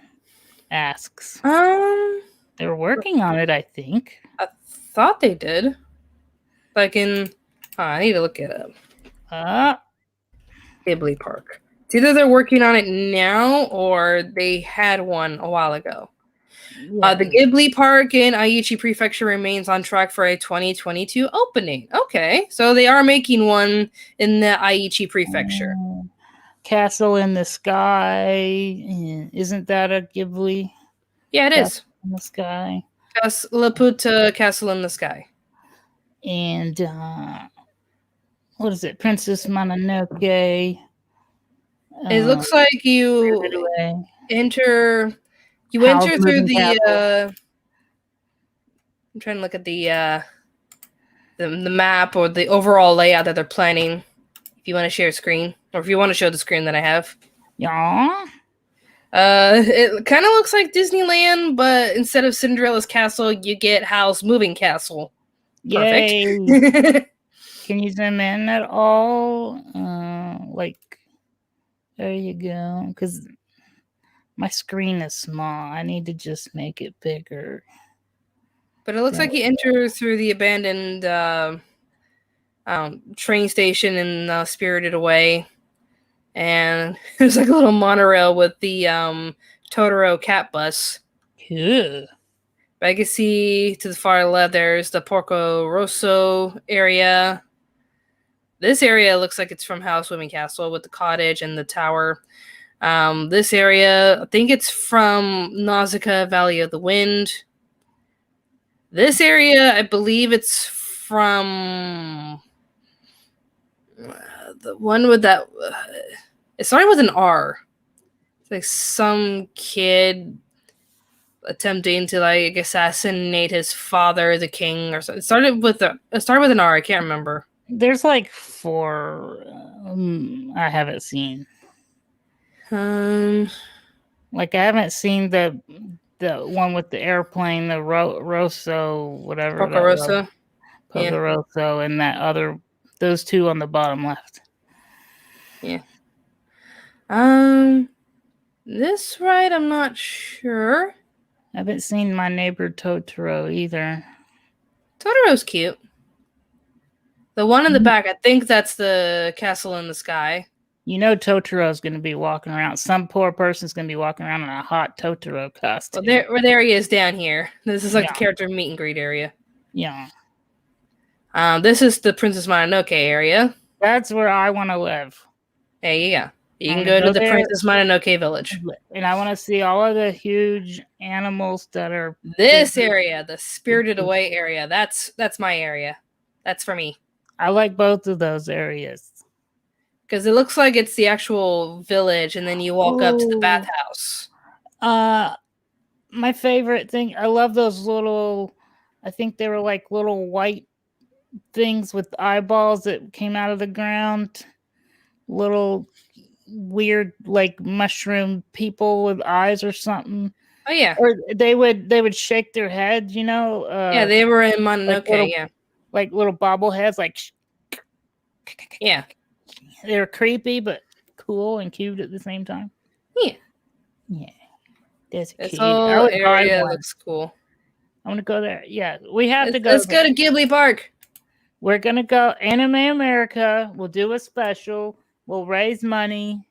asks. They're working on it, I think. I thought they did. Like in... I need to look it up. Ghibli Park. It's either they're working on it now or they had one a while ago. Yeah. The Ghibli Park in Aichi Prefecture remains on track for a 2022 opening. Okay, so they are making one in the Aichi Prefecture. Castle in the Sky. Isn't that a Ghibli? Yeah, it is. In the Sky. Laputa Castle in the Sky. And what is it? Princess Mononoke. It looks like you enter through the I'm trying to look at the map or the overall layout that they're planning. If you want to share a screen, or if you want to show the screen that I have. Yeah. It kind of looks like Disneyland, but instead of Cinderella's castle, you get Howl's Moving Castle. Perfect. Can you zoom in at all? There you go. Because my screen is small. I need to just make it bigger. But it looks like you enter through the abandoned train station in Spirited Away. And there's like a little monorail with the Totoro cat bus. Yeah. But I can see to the far left, there's the Porco Rosso area. This area looks like it's from Howl's Moving Castle with the cottage and the tower. This area, I think it's from Nausicaa Valley of the Wind. This area, I believe it's from the one with that... it started with an R. It's like some kid attempting to like assassinate his father, the king, or something. It started with an R. I can't remember. There's like 4 I haven't seen. Like I haven't seen the one with the airplane, the Rosso, whatever. Porco Rosso. Porco Rosso, and that other, those 2 on the bottom left. Yeah. This ride, I'm not sure. I haven't seen My Neighbor Totoro either. Totoro's cute. The one in the back, I think that's the Castle in the Sky. You know Totoro's going to be walking around. Some poor person's going to be walking around in a hot Totoro costume. Well, there he is down here. This is like the character meet and greet area. Yeah. This is the Princess Mononoke area. That's where I want to live. There you go. You can go to the Princess Mononoke village. And I want to see all of the huge animals that are... This area, the Spirited Away area, that's my area. That's for me. I like both of those areas. Because it looks like it's the actual village, and then you walk up to the bathhouse. My favorite thing, I love those little... I think they were like little white things with eyeballs that came out of the ground. Little... weird like mushroom people with eyes or something. Oh yeah. Or they would shake their heads, you know. Yeah, they were in Mononoke, like little bobbleheads, like yeah. They were creepy but cool and cute at the same time. Yeah. Yeah. That's cute. This whole area looks cool. I want to go there. Yeah, we have to go. Let's go to Ghibli Park. We're going to go Anime America. We'll do a special. We'll raise money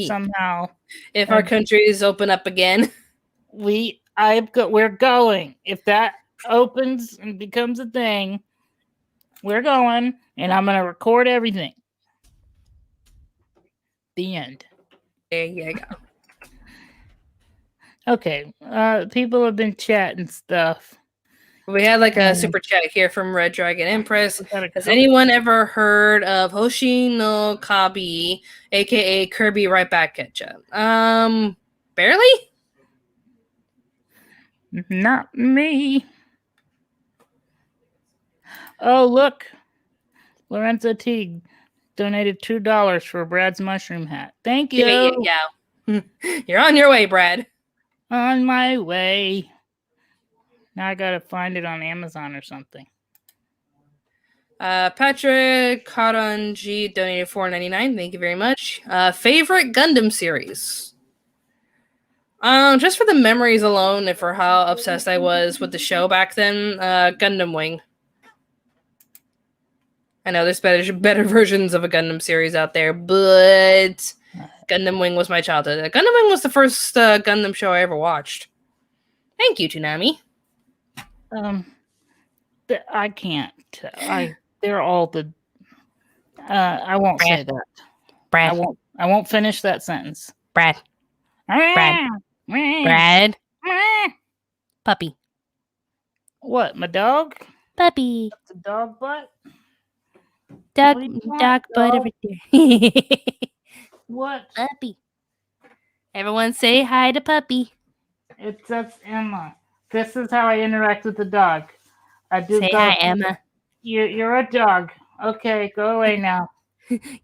somehow. If our countries open up again. We're going. If that opens and becomes a thing, we're going, and I'm going to record everything. The end. There you go. Okay. People have been chatting stuff. We had like a super chat here from Red Dragon Empress. Has anyone ever heard of Hoshi no Kabi, aka Kirby Right Back Ketchup? Barely? Not me. Oh, look. Lorenzo Teague donated $2 for Brad's mushroom hat. Thank you. Yeah. You're on your way, Brad. On my way. Now I gotta find it on Amazon or something. Patrick Karanji donated $4.99. Thank you very much. Favorite Gundam series? Just for the memories alone and for how obsessed I was with the show back then, Gundam Wing. I know there's better versions of a Gundam series out there, but Gundam Wing was my childhood. Gundam Wing was the first Gundam show I ever watched. Thank you, Toonami. I can't. They're all the. I won't say that. Brad. I won't finish that sentence. Brad. Puppy. What? My dog? Puppy. That's a dog butt. Dog butt over there. What? Puppy. Everyone say hi to Puppy. That's Emma. This is how I interact with the dog. I do. Say hi, Emma. You're a dog. Okay, go away now.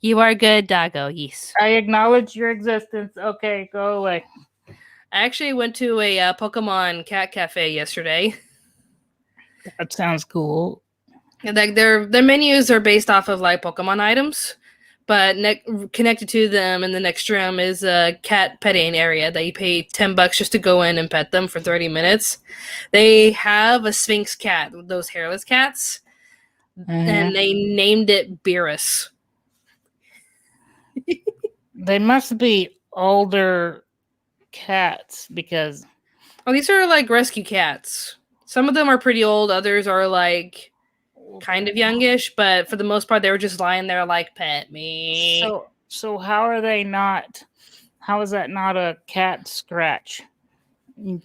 You are good, doggo. Yes. I acknowledge your existence. Okay, go away. I actually went to a Pokemon cat cafe yesterday. That sounds cool. Like their menus are based off of like Pokemon items, but connected to them in the next room is a cat petting area that you pay $10 just to go in and pet them for 30 minutes. They have a Sphinx cat, those hairless cats, and they named it Beerus. They must be older cats because... Oh, these are like rescue cats. Some of them are pretty old, others are like kind of youngish, but for the most part they were just lying there like, pet me. So how is that not a cat scratch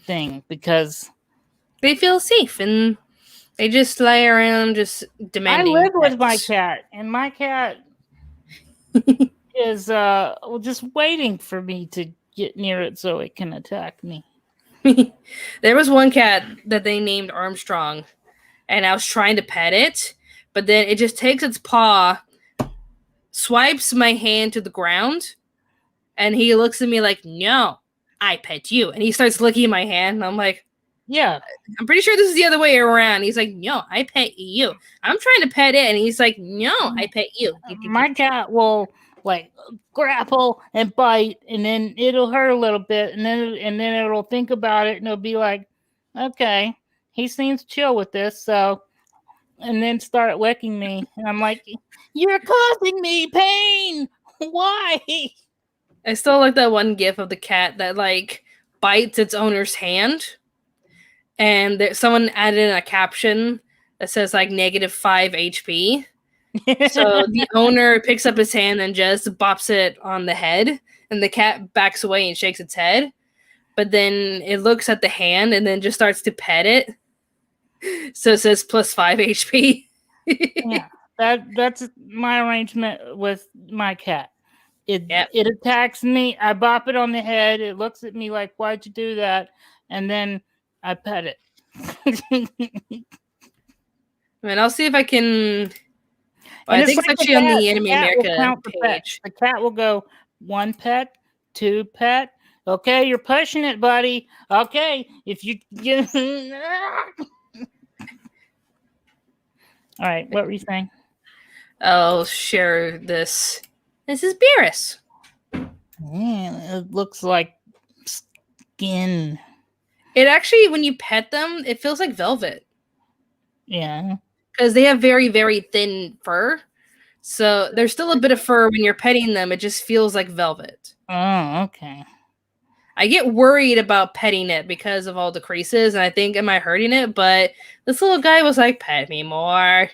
thing? Because they feel safe and they just lie around just demanding. I live with my cat, and my cat is just waiting for me to get near it so it can attack me. There was one cat that they named Armstrong, and I was trying to pet it, but then it just takes its paw, swipes my hand to the ground, and he looks at me like, no, I pet you. And he starts licking my hand, and I'm like, yeah, I'm pretty sure this is the other way around. He's like, no, I pet you. I'm trying to pet it, and he's like, no, I pet you. My cat will like grapple and bite, and then it'll hurt a little bit, and then it'll think about it, and it'll be like, okay, he seems chill with this, so, and then start licking me, and I'm like, you're causing me pain. Why? I still like that one gif of the cat that like bites its owner's hand, and someone added in a caption that says like -5 HP. So the owner picks up his hand and just bops it on the head, and the cat backs away and shakes its head. But then it looks at the hand and then just starts to pet it. So it says +5 HP. Yeah, that's my arrangement with my cat. It attacks me. I bop it on the head. It looks at me like, "Why'd you do that?" And then I pet it. I mean, I'll see if I can. Well, I think it's actually on the Anime America page. The cat will go 1 pet, 2 pet. Okay, you're pushing it, buddy. Okay, if you all right, what were you saying? I'll share this. This is Beerus. Yeah, it looks like skin. It actually, when you pet them, it feels like velvet. Yeah. because they have very, very thin fur. So there's still a bit of fur when you're petting them. It just feels like velvet. Oh, okay. I get worried about petting it because of all the creases, and I think, am I hurting it? But this little guy was like, pet me more.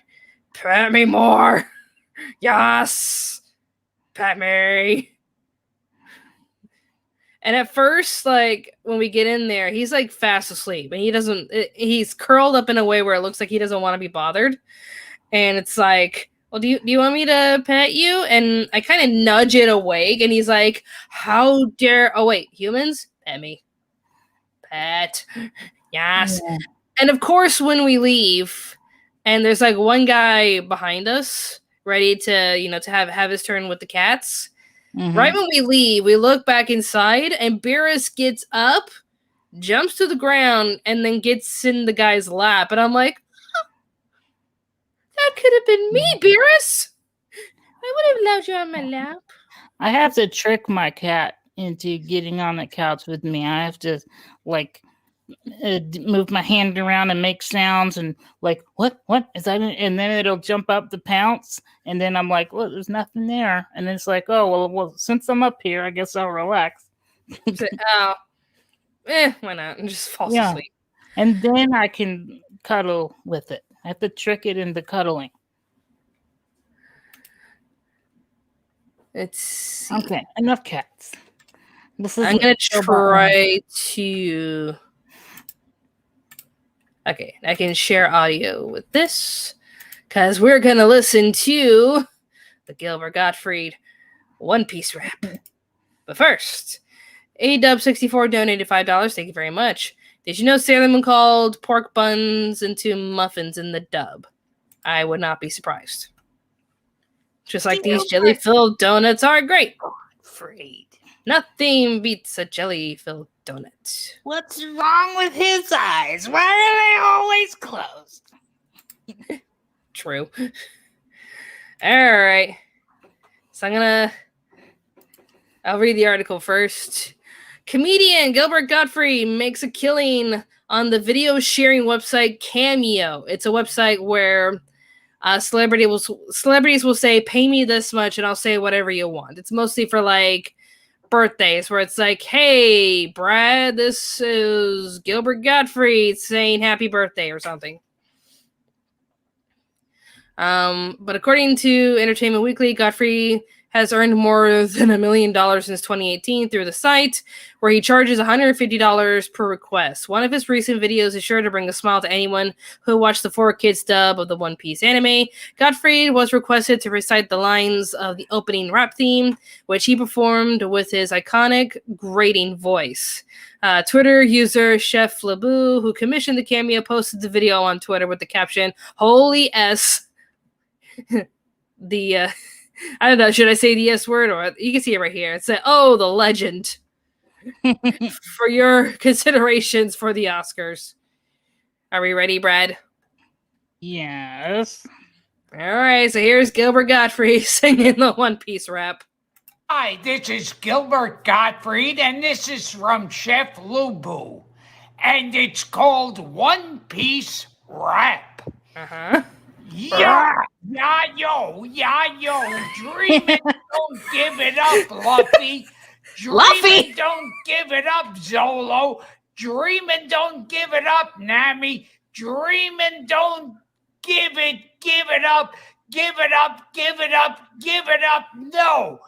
Pet me more. Yes. Pet me. And at first, like, when we get in there, he's like fast asleep, and he's curled up in a way where it looks like he doesn't want to be bothered. And it's like, well, do you want me to pet you? And I kind of nudge it awake, and he's like, how dare, oh wait, humans? Pet me. Pet. Yes. Yeah. And of course, when we leave, and there's like one guy behind us, ready to, to have his turn with the cats. Mm-hmm. Right when we leave, we look back inside, and Beerus gets up, jumps to the ground, and then gets in the guy's lap. And I'm like, that could have been me, Beerus. I would have allowed you on my lap. I have to trick my cat into getting on the couch with me. I have to, like, move my hand around and make sounds and like, what is that? And then it'll jump up to pounce, and then I'm like, well, there's nothing there. And then it's like, oh, well, since I'm up here, I guess I'll relax. Why not? And just fall asleep. And then I can cuddle with it. I have to trick it into cuddling. It's okay. Enough cats. I'm gonna try to. Okay, I can share audio with this because we're gonna listen to the Gilbert Godfried One Piece rap. But first, ADub64 donated $5. Thank you very much. Did you know Sailor Moon called pork buns into muffins in the dub? I would not be surprised. Just like these jelly-filled donuts are great. Godfried. Nothing beats a jelly-filled donut. What's wrong with his eyes? Why are they always closed? True. All right. So I'll read the article first. Comedian Gilbert Godfrey makes a killing on the video sharing website Cameo. It's a website where celebrities will say, pay me this much and I'll say whatever you want. It's mostly for like birthdays where it's like, hey, Brad, this is Gilbert Godfrey saying happy birthday or something. But according to Entertainment Weekly, Godfrey has earned more than $1 million since 2018 through the site, where he charges $150 per request. One of his recent videos is sure to bring a smile to anyone who watched the 4Kids dub of the One Piece anime. Godfrey was requested to recite the lines of the opening rap theme, which he performed with his iconic, grating voice. Twitter user Chef Laboo, who commissioned the cameo, posted the video on Twitter with the caption, "Holy S." I don't know, should I say the S word? Or you can see it right here. It said, "Oh, the legend." For your considerations for the Oscars. Are we ready, Brad? Yes. All right, so here's Gilbert Godfrey singing the One Piece rap. Hi, this is Gilbert Godfried, and this is from Chef Lubu. And it's called One Piece Rap. Uh-huh. Yeah, yo, dreaming, don't give it up, Luffy. Dreaming, don't give it up, Zolo. Dreaming, don't give it up, Nami. Dreaming, don't give it up. No.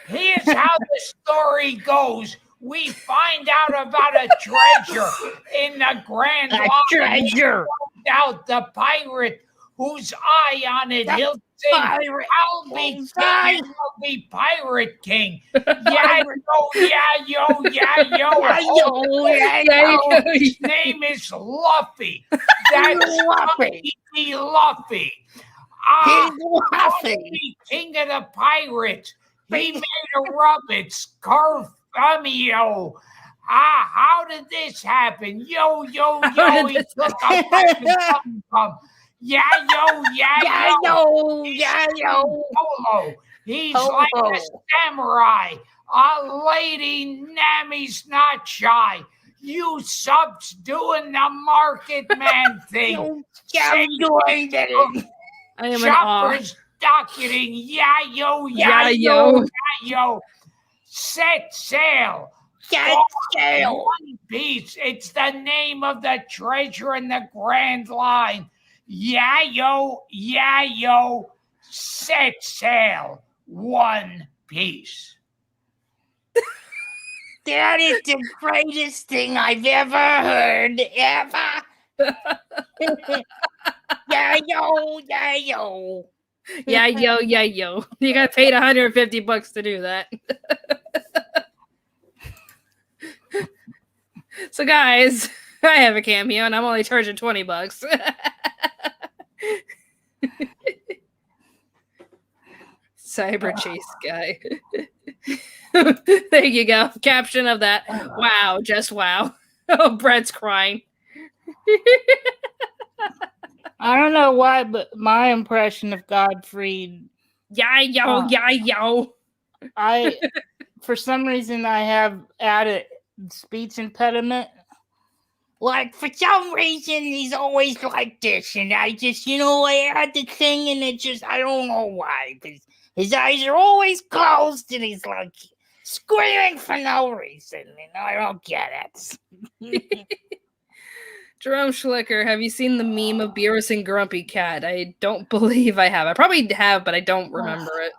Here's how the story goes. We find out about a treasure in the Grand Line. Treasure. Out the pirate whose eye on it, he'll sing, I'll be king, I'll be pirate king. Yo. His name is Luffy. That's Luffy. Luffy. Luffy, king of the pirates. He made a rub. It's Cameo. How did this happen? Yo. He took a Polo. He's like a samurai. A lady, Nami's not shy. You subs doing the market man thing. I'm doing it. I am in awe. Choppers docketing. Yeah, Yeah, yo. Set sail. Set sail. One Piece. It's the name of the treasure in the Grand Line. Yeah, yo. Set sail. One Piece. That is the greatest thing I've ever heard, ever. Yeah, yo. Yeah, yo. You got paid $150 to do that. So, guys, I have a Cameo, and I'm only charging $20. Cyber chase guy. There you go. Caption of that. Wow, just wow. Oh, Brett's crying. I don't know why, but my impression of Godfrey. Yeah, yo. For some reason, I have added speech impediment. Like, for some reason, he's always like this, and I just, I had the thing, and it just, I don't know why, but his eyes are always closed, and he's like screaming for no reason, I don't get it. Jerome Schlicker, have you seen the meme of Beerus and Grumpy Cat? I don't believe I have. I probably have, but I don't remember it.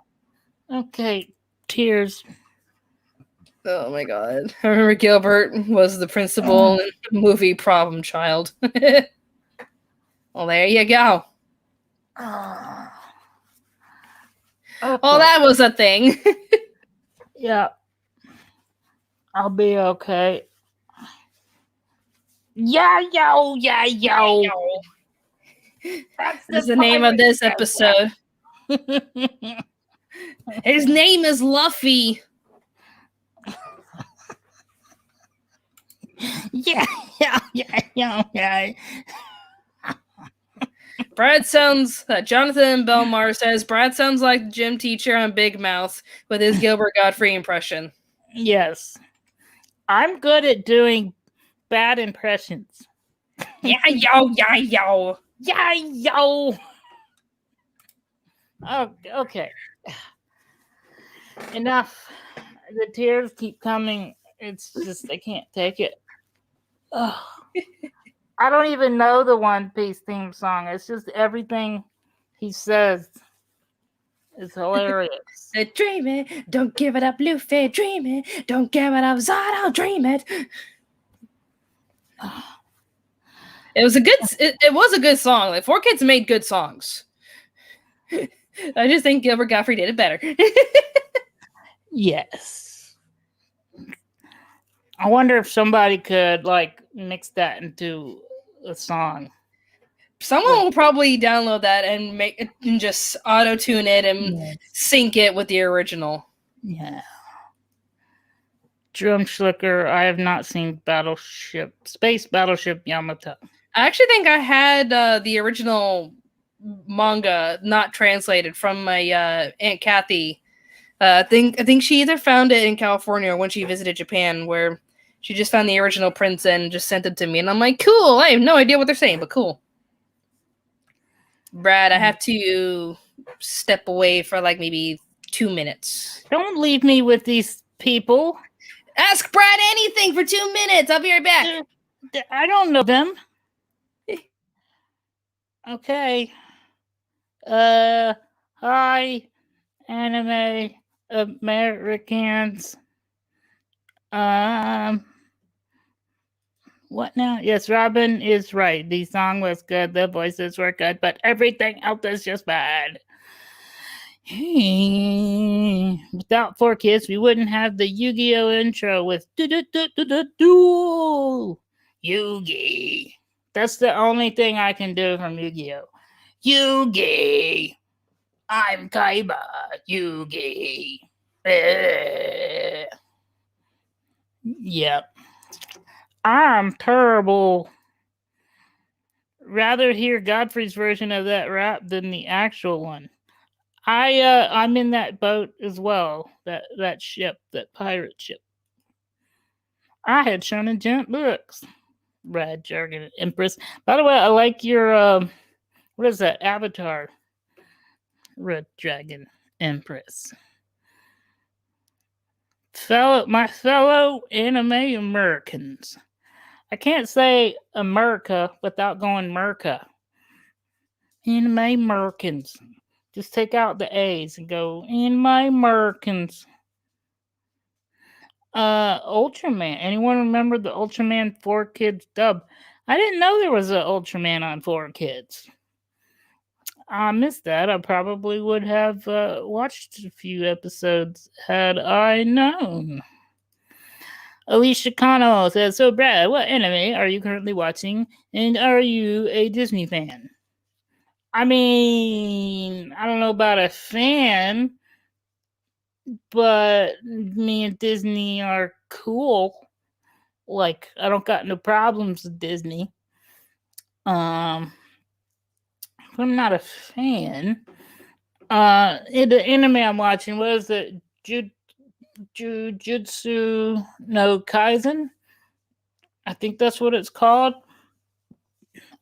Okay, tears. Oh my god. I remember Gilbert was the principal in the movie Problem Child. Well, there you go. Okay. Oh, that was a thing. Yeah. I'll be okay. Yeah, yo. That's the name of this episode. His name is Luffy. Yeah. Brad sounds, Jonathan Belmar says, Brad sounds like the gym teacher on Big Mouth with his Gilbert Godfrey impression. Yes. I'm good at doing bad impressions. Yeah, yo. Oh, okay. Enough. The tears keep coming. It's just, I can't take it. Ugh. I don't even know the One Piece theme song. It's just everything he says is hilarious. Dream it, don't give it up, Luffy. Dream it, don't give it up, Zoro. Dream it. It was a good. It was a good song. Like, 4Kids made good songs. I just think Gilbert Godfrey did it better. Yes. I wonder if somebody could mix that into a song. Someone will probably download that and make it and just auto tune it and sync it with the original. Yeah. Drum Schlicker, I have not seen Space Battleship Yamato. I actually think I had the original manga not translated from my Aunt Kathy. I think she either found it in California or when she visited Japan, where she just found the original prints and just sent it to me. And I'm like, cool. I have no idea what they're saying, but cool. Brad, I have to step away for maybe 2 minutes. Don't leave me with these people. Ask Brad anything for 2 minutes. I'll be right back. I don't know them. Okay. Hi, anime Americans. What now? Yes, Robin is right. The song was good. The voices were good, but everything else is just bad. Without 4Kids, we wouldn't have the Yu-Gi-Oh intro with duel. Yugi. That's the only thing I can do from Yu-Gi-Oh. Yugi. I'm Kaiba. Yugi. Yep. I'm terrible. Rather hear Godfrey's version of that rap than the actual one. I'm in that boat as well. That ship, that pirate ship. I had Shonen Jump books. Red Dragon Empress. By the way, I like your what is that? Avatar. Red Dragon Empress. My fellow anime Americans. I can't say America without going Merca. Anime Americans. Just take out the A's and go Anime Americans. Ultraman. Anyone remember the Ultraman 4Kids dub? I didn't know there was an Ultraman on 4Kids. I missed that. I probably would have watched a few episodes had I known. Alicia Cano says, so Brad, what anime are you currently watching? And are you a Disney fan? I mean, I don't know about a fan, but me and Disney are cool. Like, I don't got no problems with Disney. I'm not a fan. The anime I'm watching, what is it? Jujutsu no Kaisen? I think that's what it's called.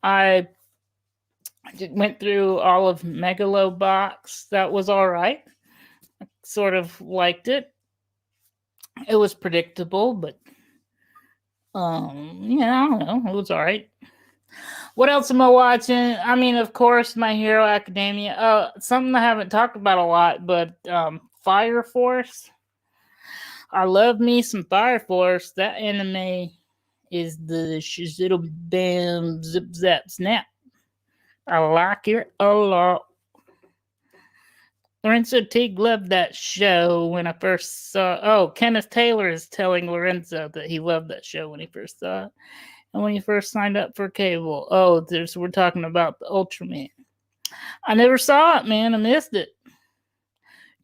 I went through all of Megalobox. That was all right. I sort of liked it. It was predictable, but yeah, I don't know. It was all right. What else am I watching? I mean, of course, My Hero Academia. Something I haven't talked about a lot, but Fire Force. I love me some Fire Force. That anime is the shizzle bam zip zap snap. I like it a lot. Lorenzo Teague loved that show when I first saw. Oh, Kenneth Taylor is telling Lorenzo that he loved that show when he first saw it. And when he first signed up for cable. Oh, we're talking about the Ultraman. I never saw it, man. I missed it.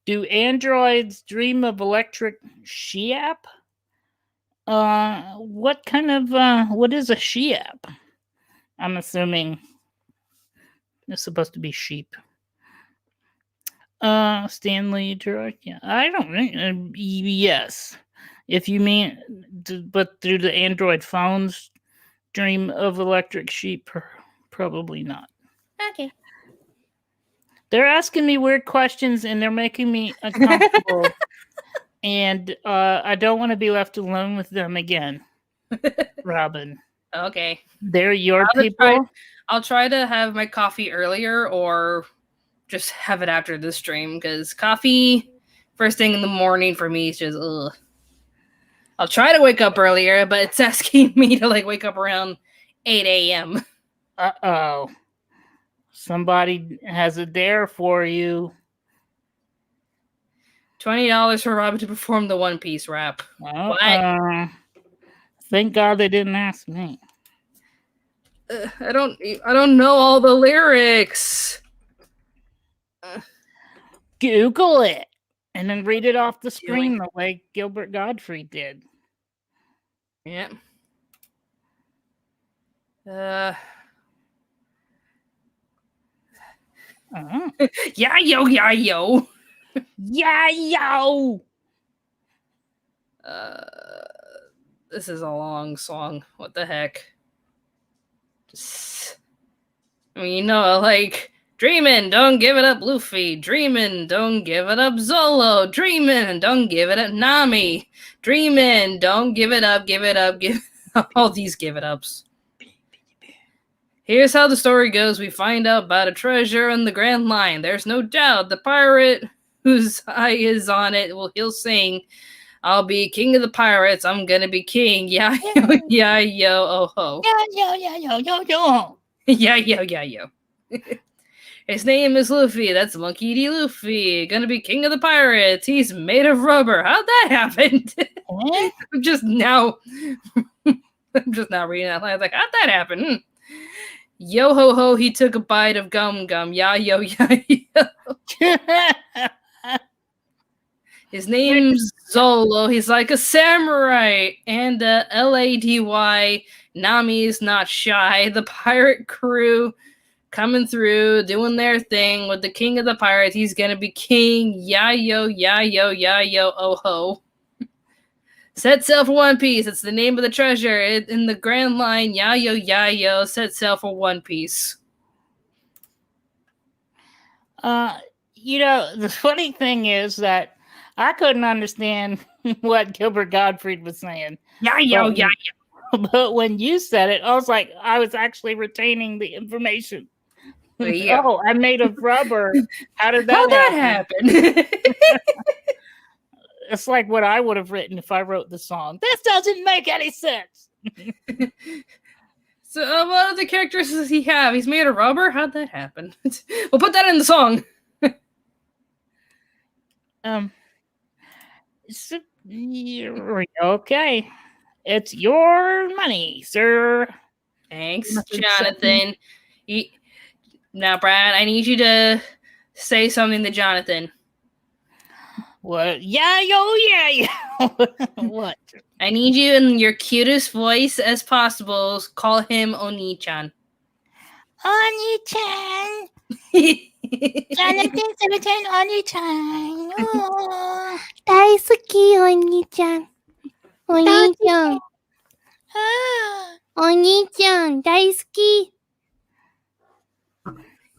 Do androids dream of electric sheep? What is a sheep? I'm assuming it's supposed to be sheep. Stanley Gerard, yeah. I don't know. Yes. If you mean, but through the Android phones, dream of electric sheep, probably not. Okay. They're asking me weird questions and they're making me uncomfortable. And I don't want to be left alone with them again. Robin. Okay. They're your people? I'll try to have my coffee earlier or just have it after the stream, because coffee first thing in the morning for me is just ugh. I'll try to wake up earlier, but it's asking me to like wake up around 8 a.m. Uh-oh. Somebody has a dare for you. $20 for Robin to perform the One Piece rap. Thank God they didn't ask me. I don't know all the lyrics. Google it and then read it off the screen the way Gilbert Godfrey did. Yeah. Yeah, yo. Yeah, yo. This is a long song. What the heck? Like, dreamin', don't give it up, Luffy. Dreamin', don't give it up, Zolo. Dreamin', don't give it up, Nami. Dreamin', don't give it up, give it up. All these give it ups. Here's how the story goes. We find out about a treasure in the Grand Line. There's no doubt the pirate whose eye is on it, he'll sing, I'll be king of the pirates. I'm gonna be king. Yeah, yo, oh ho. Yeah, yo. His name is Luffy. That's Monkey D. Luffy. Gonna be king of the pirates. He's made of rubber. How'd that happen? I'm just now reading that line. I was like, how'd that happen? Yo ho ho, he took a bite of gum. Yeah, yo. His name's Zolo. He's like a samurai. And Lady, Nami's not shy. The pirate crew coming through, doing their thing with the king of the pirates. He's gonna be king. Yeah, yo, oh ho. Set sail for One Piece. It's the name of the treasure. In the grand line, Yayo, set sail for One Piece. The funny thing is that I couldn't understand what Gilbert Godfried was saying. Yayo. But when you said it, I was like, I was actually retaining the information. Yeah. Oh, I made of rubber. How did that happen? It's like what I would have written if I wrote the song. This doesn't make any sense. So, what other characters does he have? He's made of rubber? How'd that happen? We'll put that in the song. Okay. It's your money, sir. Thanks, Jonathan. Now, Brad, I need you to say something to Jonathan. What? Yeah. What? I need you in your cutest voice as possible. Call him Oni-chan. Oni-chan. Jonathan, Oni-chan. Oh. 大好き、お兄ちゃん。お兄ちゃん。お兄ちゃん、大好き。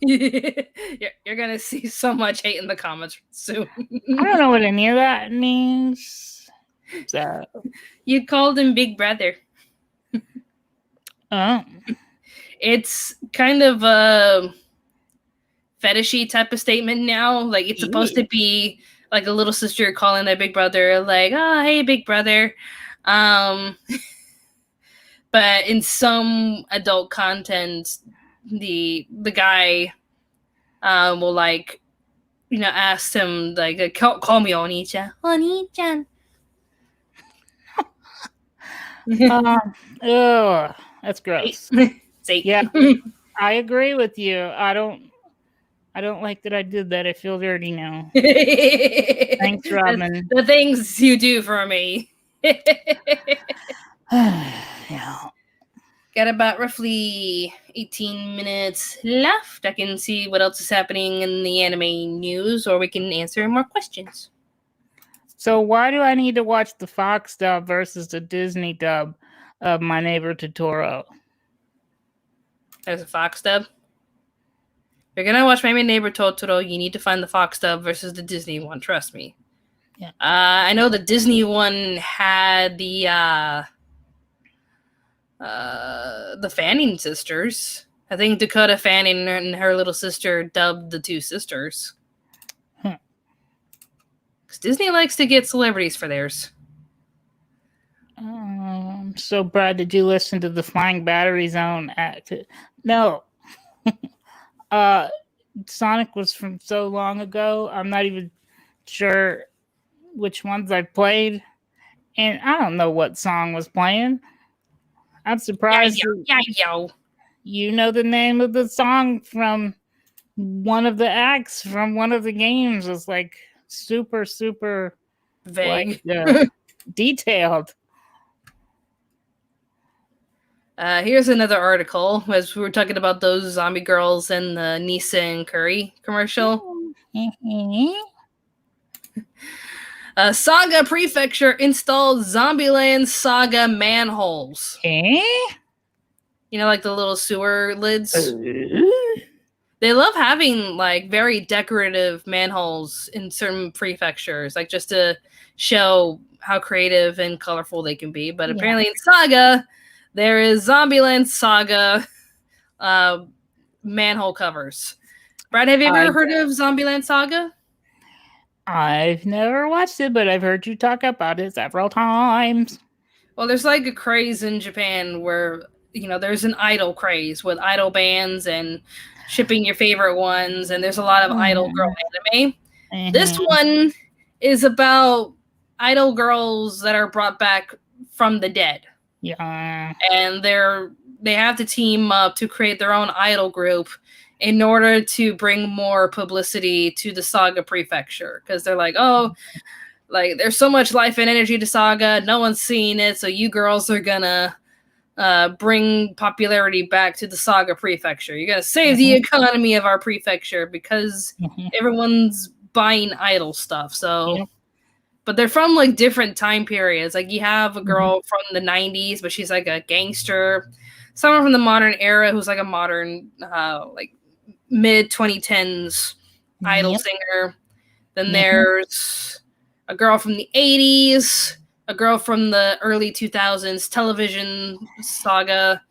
You're gonna see so much hate in the comments soon. I don't know what any of that means. So you called him Big Brother. Oh. It's kind of a fetishy type of statement now. Like it's supposed to be like a little sister calling their big brother, like, "Oh, hey, big brother." But in some adult content, the guy will like, ask him like, "Call me Oni-chan." Oni-chan. Oh, that's gross. Yeah, I agree with you. I don't like that I did that. I feel dirty now. Thanks, Ramen. The things you do for me. Yeah. Got about roughly 18 minutes left. I can see what else is happening in the anime news, or we can answer more questions. So why do I need to watch the Fox dub versus the Disney dub of My Neighbor Totoro? There's a Fox dub. If you're gonna watch My Neighbor Totoro, you need to find the Fox dub versus the Disney one. Trust me. Yeah. I know the Disney one had the Fanning sisters. I think Dakota Fanning and her little sister dubbed the two sisters. Because Disney likes to get celebrities for theirs. So, Brad, did you listen to the Flying Battery Zone act? No. Sonic was from so long ago. I'm not even sure which ones I played. And I don't know what song was playing. I'm surprised. You know the name of the song from one of the acts from one of the games. It's like super vague, like, detailed. Here's another article as we were talking about those zombie girls in the Nissan Curry commercial. Saga Prefecture installed Zombieland Saga manholes. Like the little sewer lids. They love having like very decorative manholes in certain prefectures, like just to show how creative and colorful they can be. But apparently in Saga, there is Zombieland Saga manhole covers. Brad, have you ever heard of Zombieland Saga? I've never watched it, but I've heard you talk about it several times. Well, there's like a craze in Japan where, there's an idol craze with idol bands and shipping your favorite ones, and there's a lot of idol girl anime. This one is about idol girls that are brought back from the dead. Yeah. And they have to team up to create their own idol group in order to bring more publicity to the Saga Prefecture. Because they're like, there's so much life and energy to Saga. No one's seeing it. So you girls are going to bring popularity back to the Saga Prefecture. You're going to save the economy of our prefecture because everyone's buying idol stuff. So but they're from like different time periods. Like you have a girl from the 90s, but she's like a gangster. Someone from the modern era who's like a modern, like mid 2010s idol singer. Then there's a girl from the 80s, a girl from the early 2000s television saga.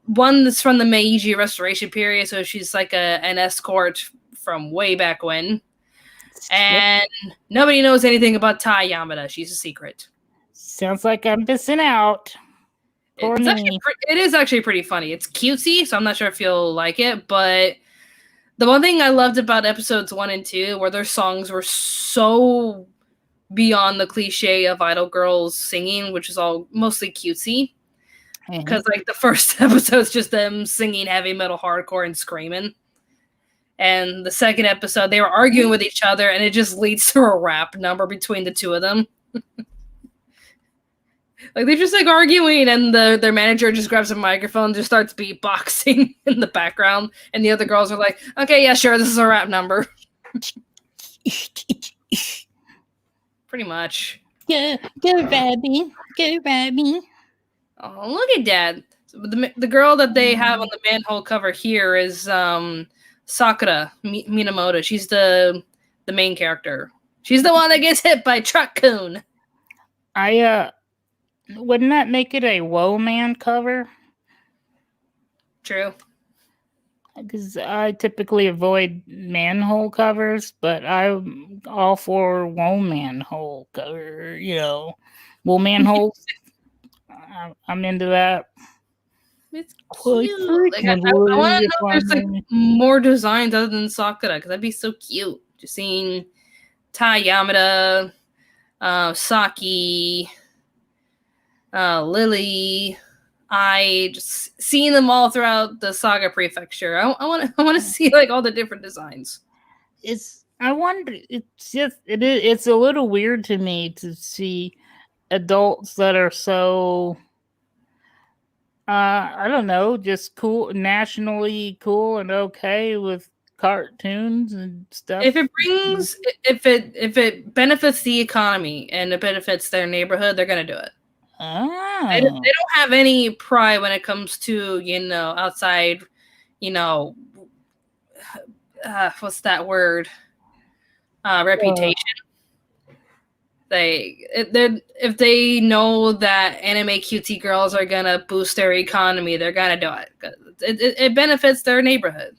One that's from the Meiji Restoration period, so she's like an escort from way back when. And nobody knows anything about Tai Yamada. She's a secret. Sounds like I'm missing out. It is actually pretty funny. It's cutesy, so I'm not sure if you'll like it, but the one thing I loved about episodes 1 and 2 where their songs were so beyond the cliche of idol girls singing, which is all mostly cutesy. Because like the first episode's just them singing heavy metal hardcore and screaming. And the second episode, they were arguing with each other, and it just leads to a rap number between the two of them. Like they're just like arguing, and their manager just grabs a microphone and just starts beatboxing in the background, and the other girls are like, "Okay, yeah, sure, this is a rap number." Pretty much. Go, Rabby. Go, Rabby. Oh, look at that! The girl that they have on the manhole cover here is Sakura Minamoto. She's the main character. She's the one that gets hit by Truck-kun. Wouldn't that make it a Woe Man cover? True. Because I typically avoid manhole covers, but I'm all for Woe Manhole cover. Woe Manholes. I'm into that. It's cute. Like, I want to know if there's like more designs other than Sakura, because that'd be so cute. Just seeing Tai Yamada, Saki, Lily, just seeing them all throughout the Saga Prefecture. I want to see like all the different designs. It's a little weird to me to see adults that are so I don't know, just cool, nationally cool and okay with cartoons and stuff. If it benefits the economy and it benefits their neighborhood, they're gonna do it. Oh. They don't have any pride when it comes to outside, what's that word? Reputation. If they know that anime cutesy girls are gonna boost their economy, they're gonna do it. It benefits their neighborhood.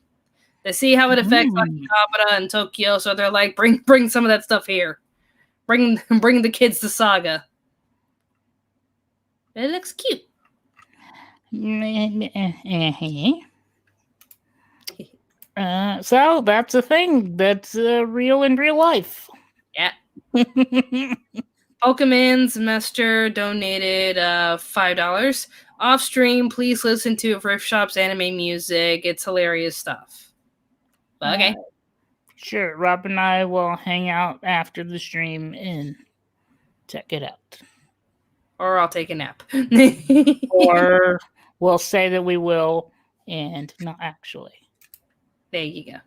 They see how it affects Akihabara and Tokyo, so they're like, bring some of that stuff here. Bring the kids to Saga. It looks cute. So that's a thing that's real in real life. Yeah. Pokemon's Master donated $5. Off stream, please listen to Rift Shop's anime music. It's hilarious stuff. But okay. Sure. Rob and I will hang out after the stream and check it out. Or I'll take a nap. Or we'll say that we will and not actually. There you go.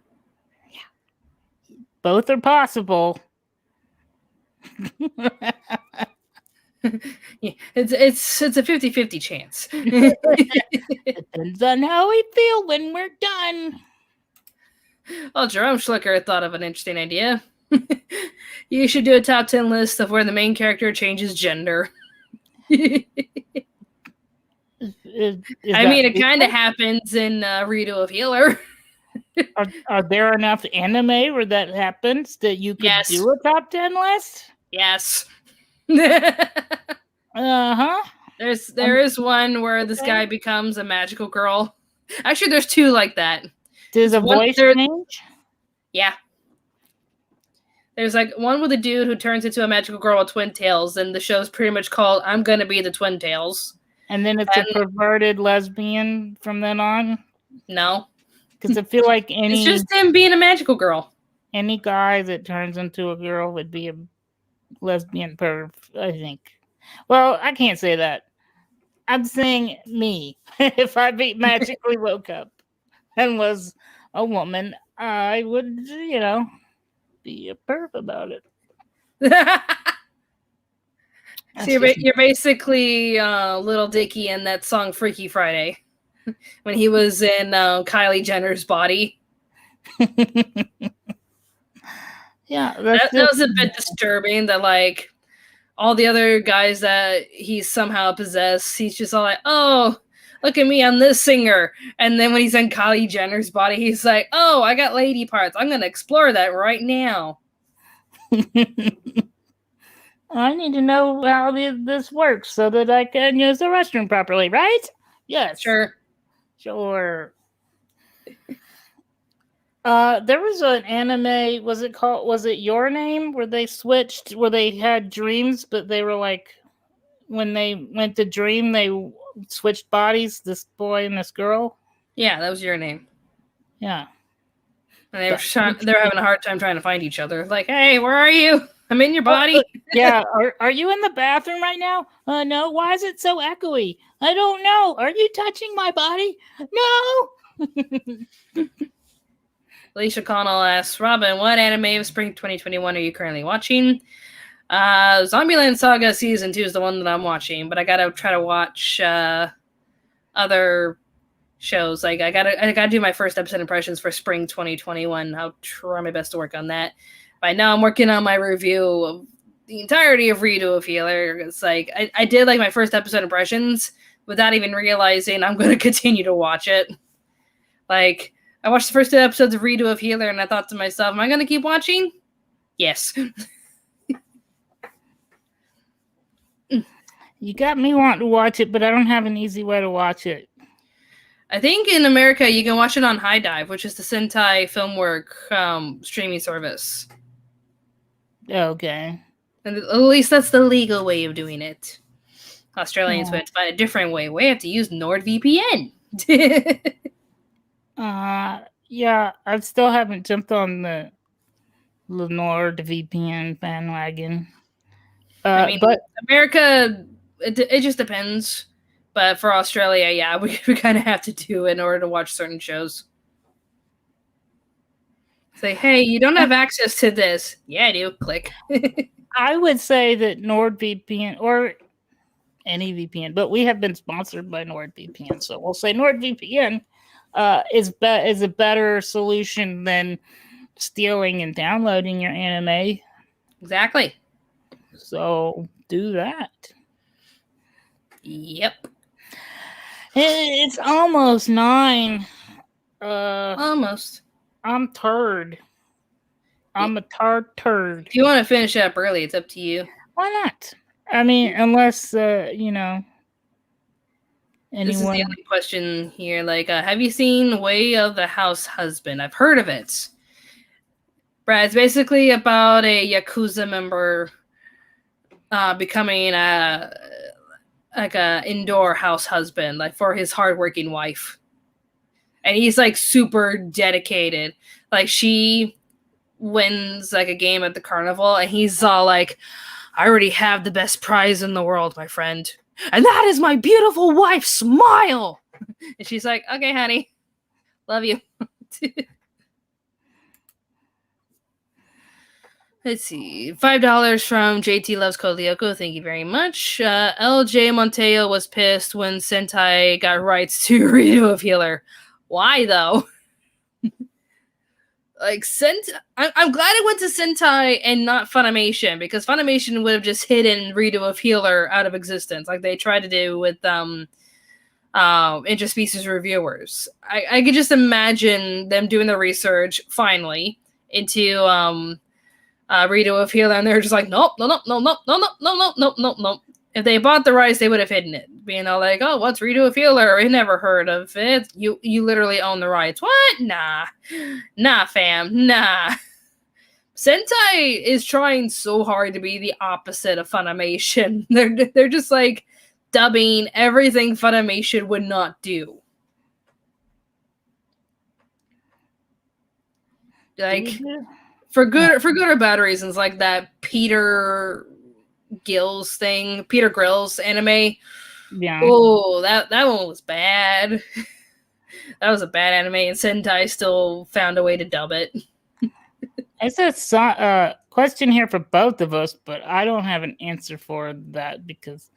Yeah. Both are possible. Yeah, it's a 50-50 chance. Depends on how we feel when we're done. Well, Jerome Schlicker thought of an interesting idea. You should do a top 10 list of where the main character changes gender. It kind of happens in Rito of Healer. Are there enough anime where that happens that you could do a top 10 list? Yes. Uh-huh. There is one where this guy becomes a magical girl. Actually, there's two like that. Does a voice change? Yeah. There's like one with a dude who turns into a magical girl with twin tails, and the show's pretty much called I'm Gonna Be the Twin Tails. And then it's a perverted lesbian from then on? No. Because I feel like it's just him being a magical girl. Any guy that turns into a girl would be a lesbian perv, I think. Well, I can't say that. I'm saying me. If I magically woke up and was a woman, I would, be a perv about it. So you're basically Little Dicky in that song Freaky Friday when he was in Kylie Jenner's body. Yeah, that was a bit disturbing that like all the other guys that he's somehow possessed, he's just all like, oh, look at me, I'm this singer. And then when he's in Kylie Jenner's body, he's like, oh, I got lady parts. I'm going to explore that right now. I need to know how this works so that I can use the restroom properly, right? Yes. Sure. There was an anime, was it Your Name, where they switched, where they had dreams, but they were like, when they went to dream, they switched bodies, this boy and this girl? Yeah, that was Your Name. Yeah. And they were having a hard time trying to find each other. Like, hey, where are you? I'm in your body. Yeah. Are you in the bathroom right now? No. Why is it so echoey? I don't know. Are you touching my body? No. Alicia Connell asks, Robin, what anime of spring 2021 are you currently watching? Zombieland Saga Season 2 is the one that I'm watching, but I gotta try to watch other shows. Like I gotta do my first episode impressions for spring 2021. I'll try my best to work on that. But now I'm working on my review of the entirety of Redo of Healer. It's like I did like my first episode impressions without even realizing I'm gonna continue to watch it. Like I watched the first 2 episodes of Redo of Healer and I thought to myself, am I gonna keep watching? Yes. You got me wanting to watch it, but I don't have an easy way to watch it. I think in America you can watch it on High Dive, which is the Sentai Filmwork streaming service. Okay. And at least that's the legal way of doing it. Australians would find a different way. We have to use NordVPN. Yeah, I still haven't jumped on the NordVPN bandwagon. I mean, but America, it just depends. But for Australia, yeah, we kind of have to do it in order to watch certain shows. Say, hey, you don't have access to this. Yeah, I do. Click. I would say that NordVPN or any VPN, but we have been sponsored by NordVPN, so we'll say NordVPN is a better solution than stealing and downloading your anime. Exactly. So do that. Yep. It's almost 9. Almost. I'm turd. I'm a turd. If you want to finish up early, it's up to you. Why not? I mean, unless anyone. This is the only question here. Like, have you seen Way of the House Husband? I've heard of it. Brad, it's basically about a Yakuza member becoming a indoor house husband, like for his hardworking wife. And he's like super dedicated. Like she wins like a game at the carnival and he's all like, I already have the best prize in the world, my friend. And that is my beautiful wife's smile. And she's like, okay, honey, love you. Let's see. $5 from JT Loves Kolioko. Thank you very much. LJ Monteo was pissed when Sentai got rights to Redo of Healer. Why, though? Like, I'm glad it went to Sentai and not Funimation, because Funimation would have just hidden Redo of Healer out of existence, like they tried to do with interspecies reviewers. I could just imagine them doing the research, finally, into Redo of Healer, and they're just like, nope. If they bought the rights, they would have hidden it, being all like, oh, what's Redo of Healer? We never heard of it. You literally own the rights. What? Nah, fam, nah. Sentai is trying so hard to be the opposite of Funimation. They're just like dubbing everything Funimation would not do. Like, for good or bad reasons, like that Peter Grills anime. Yeah. Oh, that one was bad. That was a bad anime, and Sentai still found a way to dub it. It's a question here for both of us, but I don't have an answer for that because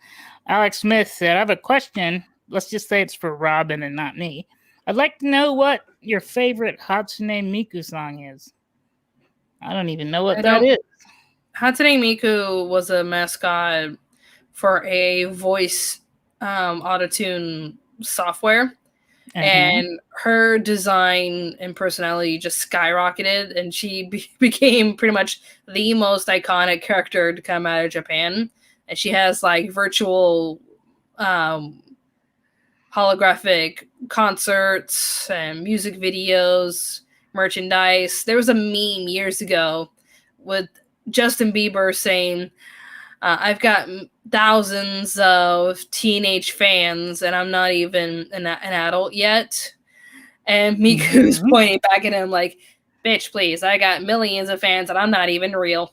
Alex Smith said, I have a question. Let's just say it's for Robin and not me. I'd like to know what your favorite Hatsune Miku song is. I don't even know what that is. Hatsune Miku was a mascot for a voice autotune software. And her design and personality just skyrocketed, and she became pretty much the most iconic character to come out of Japan. And she has like virtual holographic concerts and music videos, merchandise. There was a meme years ago with Justin Bieber saying, I've got thousands of teenage fans, and I'm not even an adult yet. And Miku's pointing back at him like, bitch, please, I got millions of fans, and I'm not even real.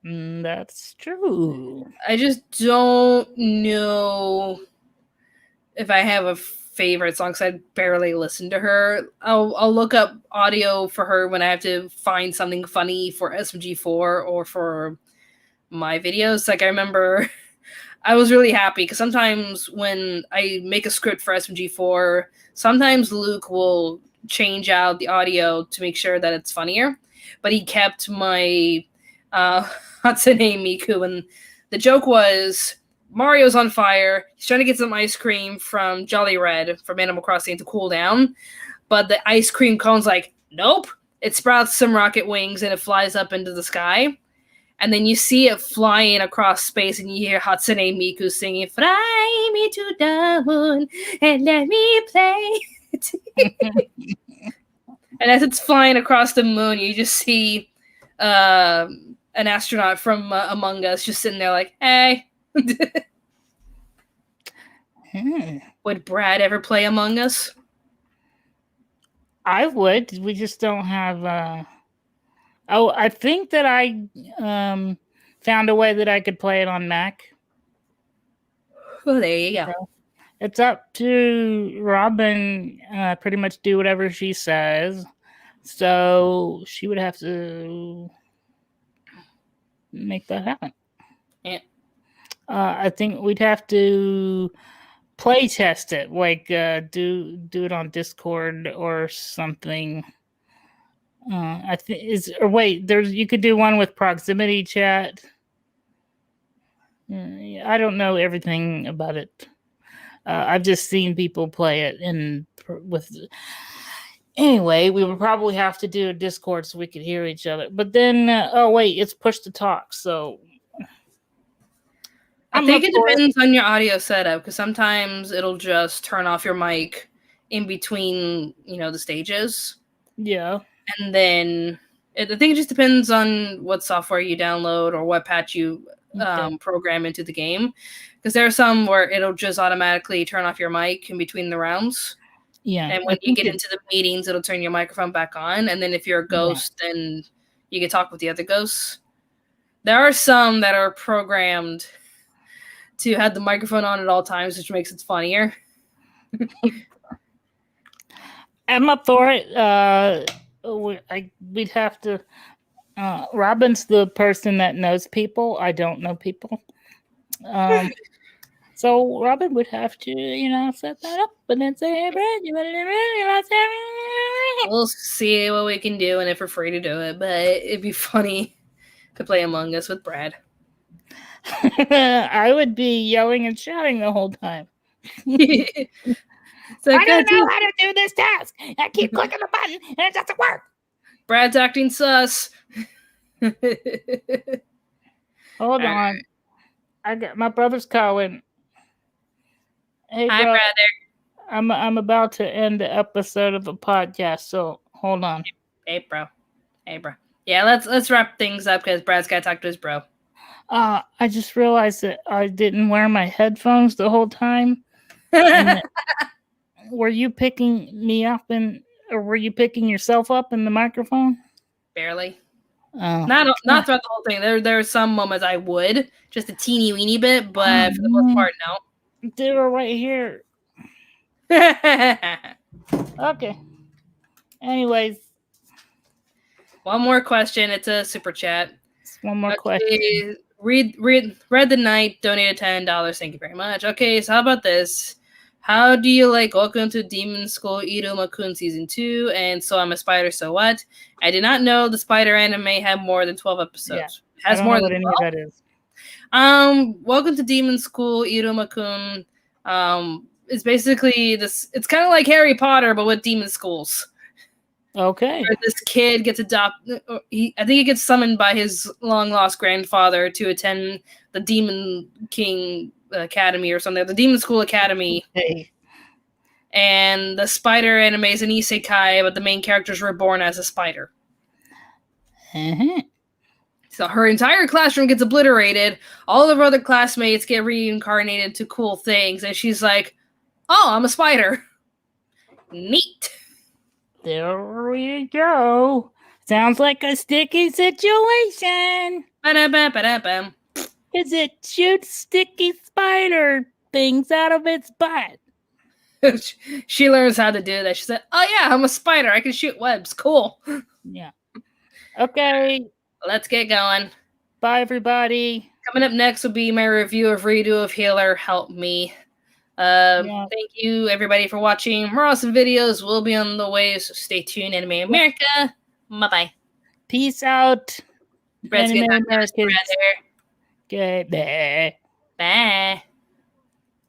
That's true. I just don't know if I have a favorite song because I barely listen to her. I'll look up audio for her when I have to find something funny for SMG4 or for my videos. Like I remember I was really happy because sometimes when I make a script for SMG4, sometimes Luke will change out the audio to make sure that it's funnier. But he kept my Hatsune Miku, and the joke was Mario's on fire. He's trying to get some ice cream from Jolly Red from Animal Crossing to cool down, but the ice cream cone's like, nope. It sprouts some rocket wings and it flies up into the sky. And then you see it flying across space, and you hear Hatsune Miku singing, "Fly me to the moon and let me play." And as it's flying across the moon, you just see an astronaut from Among Us just sitting there like, hey. Would Brad ever play Among Us? I would. We just don't have... I think that I found a way that I could play it on Mac. Oh, there you go. So it's up to Robin. Pretty much do whatever she says. So she would have to make that happen. Yeah. I think we'd have to play test it, like do it on Discord or something. I think you could do one with proximity chat. I don't know everything about it. I've just seen people play it, anyway, we would probably have to do a Discord so we could hear each other. But then, it's push to talk. So I think it depends on your audio setup, because sometimes it'll just turn off your mic in between, the stages. Yeah. And then I think it just depends on what software you download or what patch you program into the game. Because there are some where it'll just automatically turn off your mic in between the rounds. Yeah. And when you get into the meetings, it'll turn your microphone back on. And then if you're a ghost, then you can talk with the other ghosts. There are some that are programmed to have the microphone on at all times, which makes it funnier. I'm up for it. We'd have to. Robin's the person that knows people. I don't know people. So Robin would have to, set that up and then say, "Hey, Brad, you better do." We'll see what we can do and if we're free to do it. But it'd be funny to play Among Us with Brad. I would be yelling and shouting the whole time. Like, I don't know how to do this task. I keep clicking the button and it doesn't work. Brad's acting sus. Hold on. I got my brother's calling. Hey, hi, bro. brother. I'm about to end the episode of the podcast, so hold on. Hey, bro. Yeah, let's wrap things up because Brad's got to talk to his bro. I just realized that I didn't wear my headphones the whole time. Were you picking me up or were you picking yourself up in the microphone? Barely. Not throughout the whole thing. There are some moments I would, just a teeny weeny bit, but for the most part, no. They were right here. Okay. Anyways, one more question. It's a super chat. One more question. Read the Night donated $10. Thank you very much. Okay, so how about this? How do you like Welcome to Demon School Iruma-kun Season 2 and So I'm a Spider, So What? I did not know the spider anime had more than 12 episodes. Yeah, Has more than any of that is. Welcome to Demon School Iruma-kun is basically this. It's kind of like Harry Potter, but with demon schools. Okay. Where this kid gets adopted. I think he gets summoned by his long-lost grandfather to attend the Demon King Academy or something. The Demon School Academy. Hey. And the spider anime is an isekai, but the main characters were born as a spider. Uh-huh. So her entire classroom gets obliterated. All of her other classmates get reincarnated to cool things. And she's like, oh, I'm a spider. Neat. There we go. Sounds like a sticky situation. Ba-da-ba-ba-da-bam. Because it shoots sticky spider things out of its butt. She learns how to do that. She said, oh yeah, I'm a spider. I can shoot webs. Cool. Yeah. Okay. Let's get going. Bye, everybody. Coming up next will be my review of Redo of Healer Help Me. Thank you, everybody, for watching. More awesome videos will be on the way, so stay tuned. Anime America. Bye-bye. Peace out. Brett's Anime getting Americans. Good. Bye. Bye.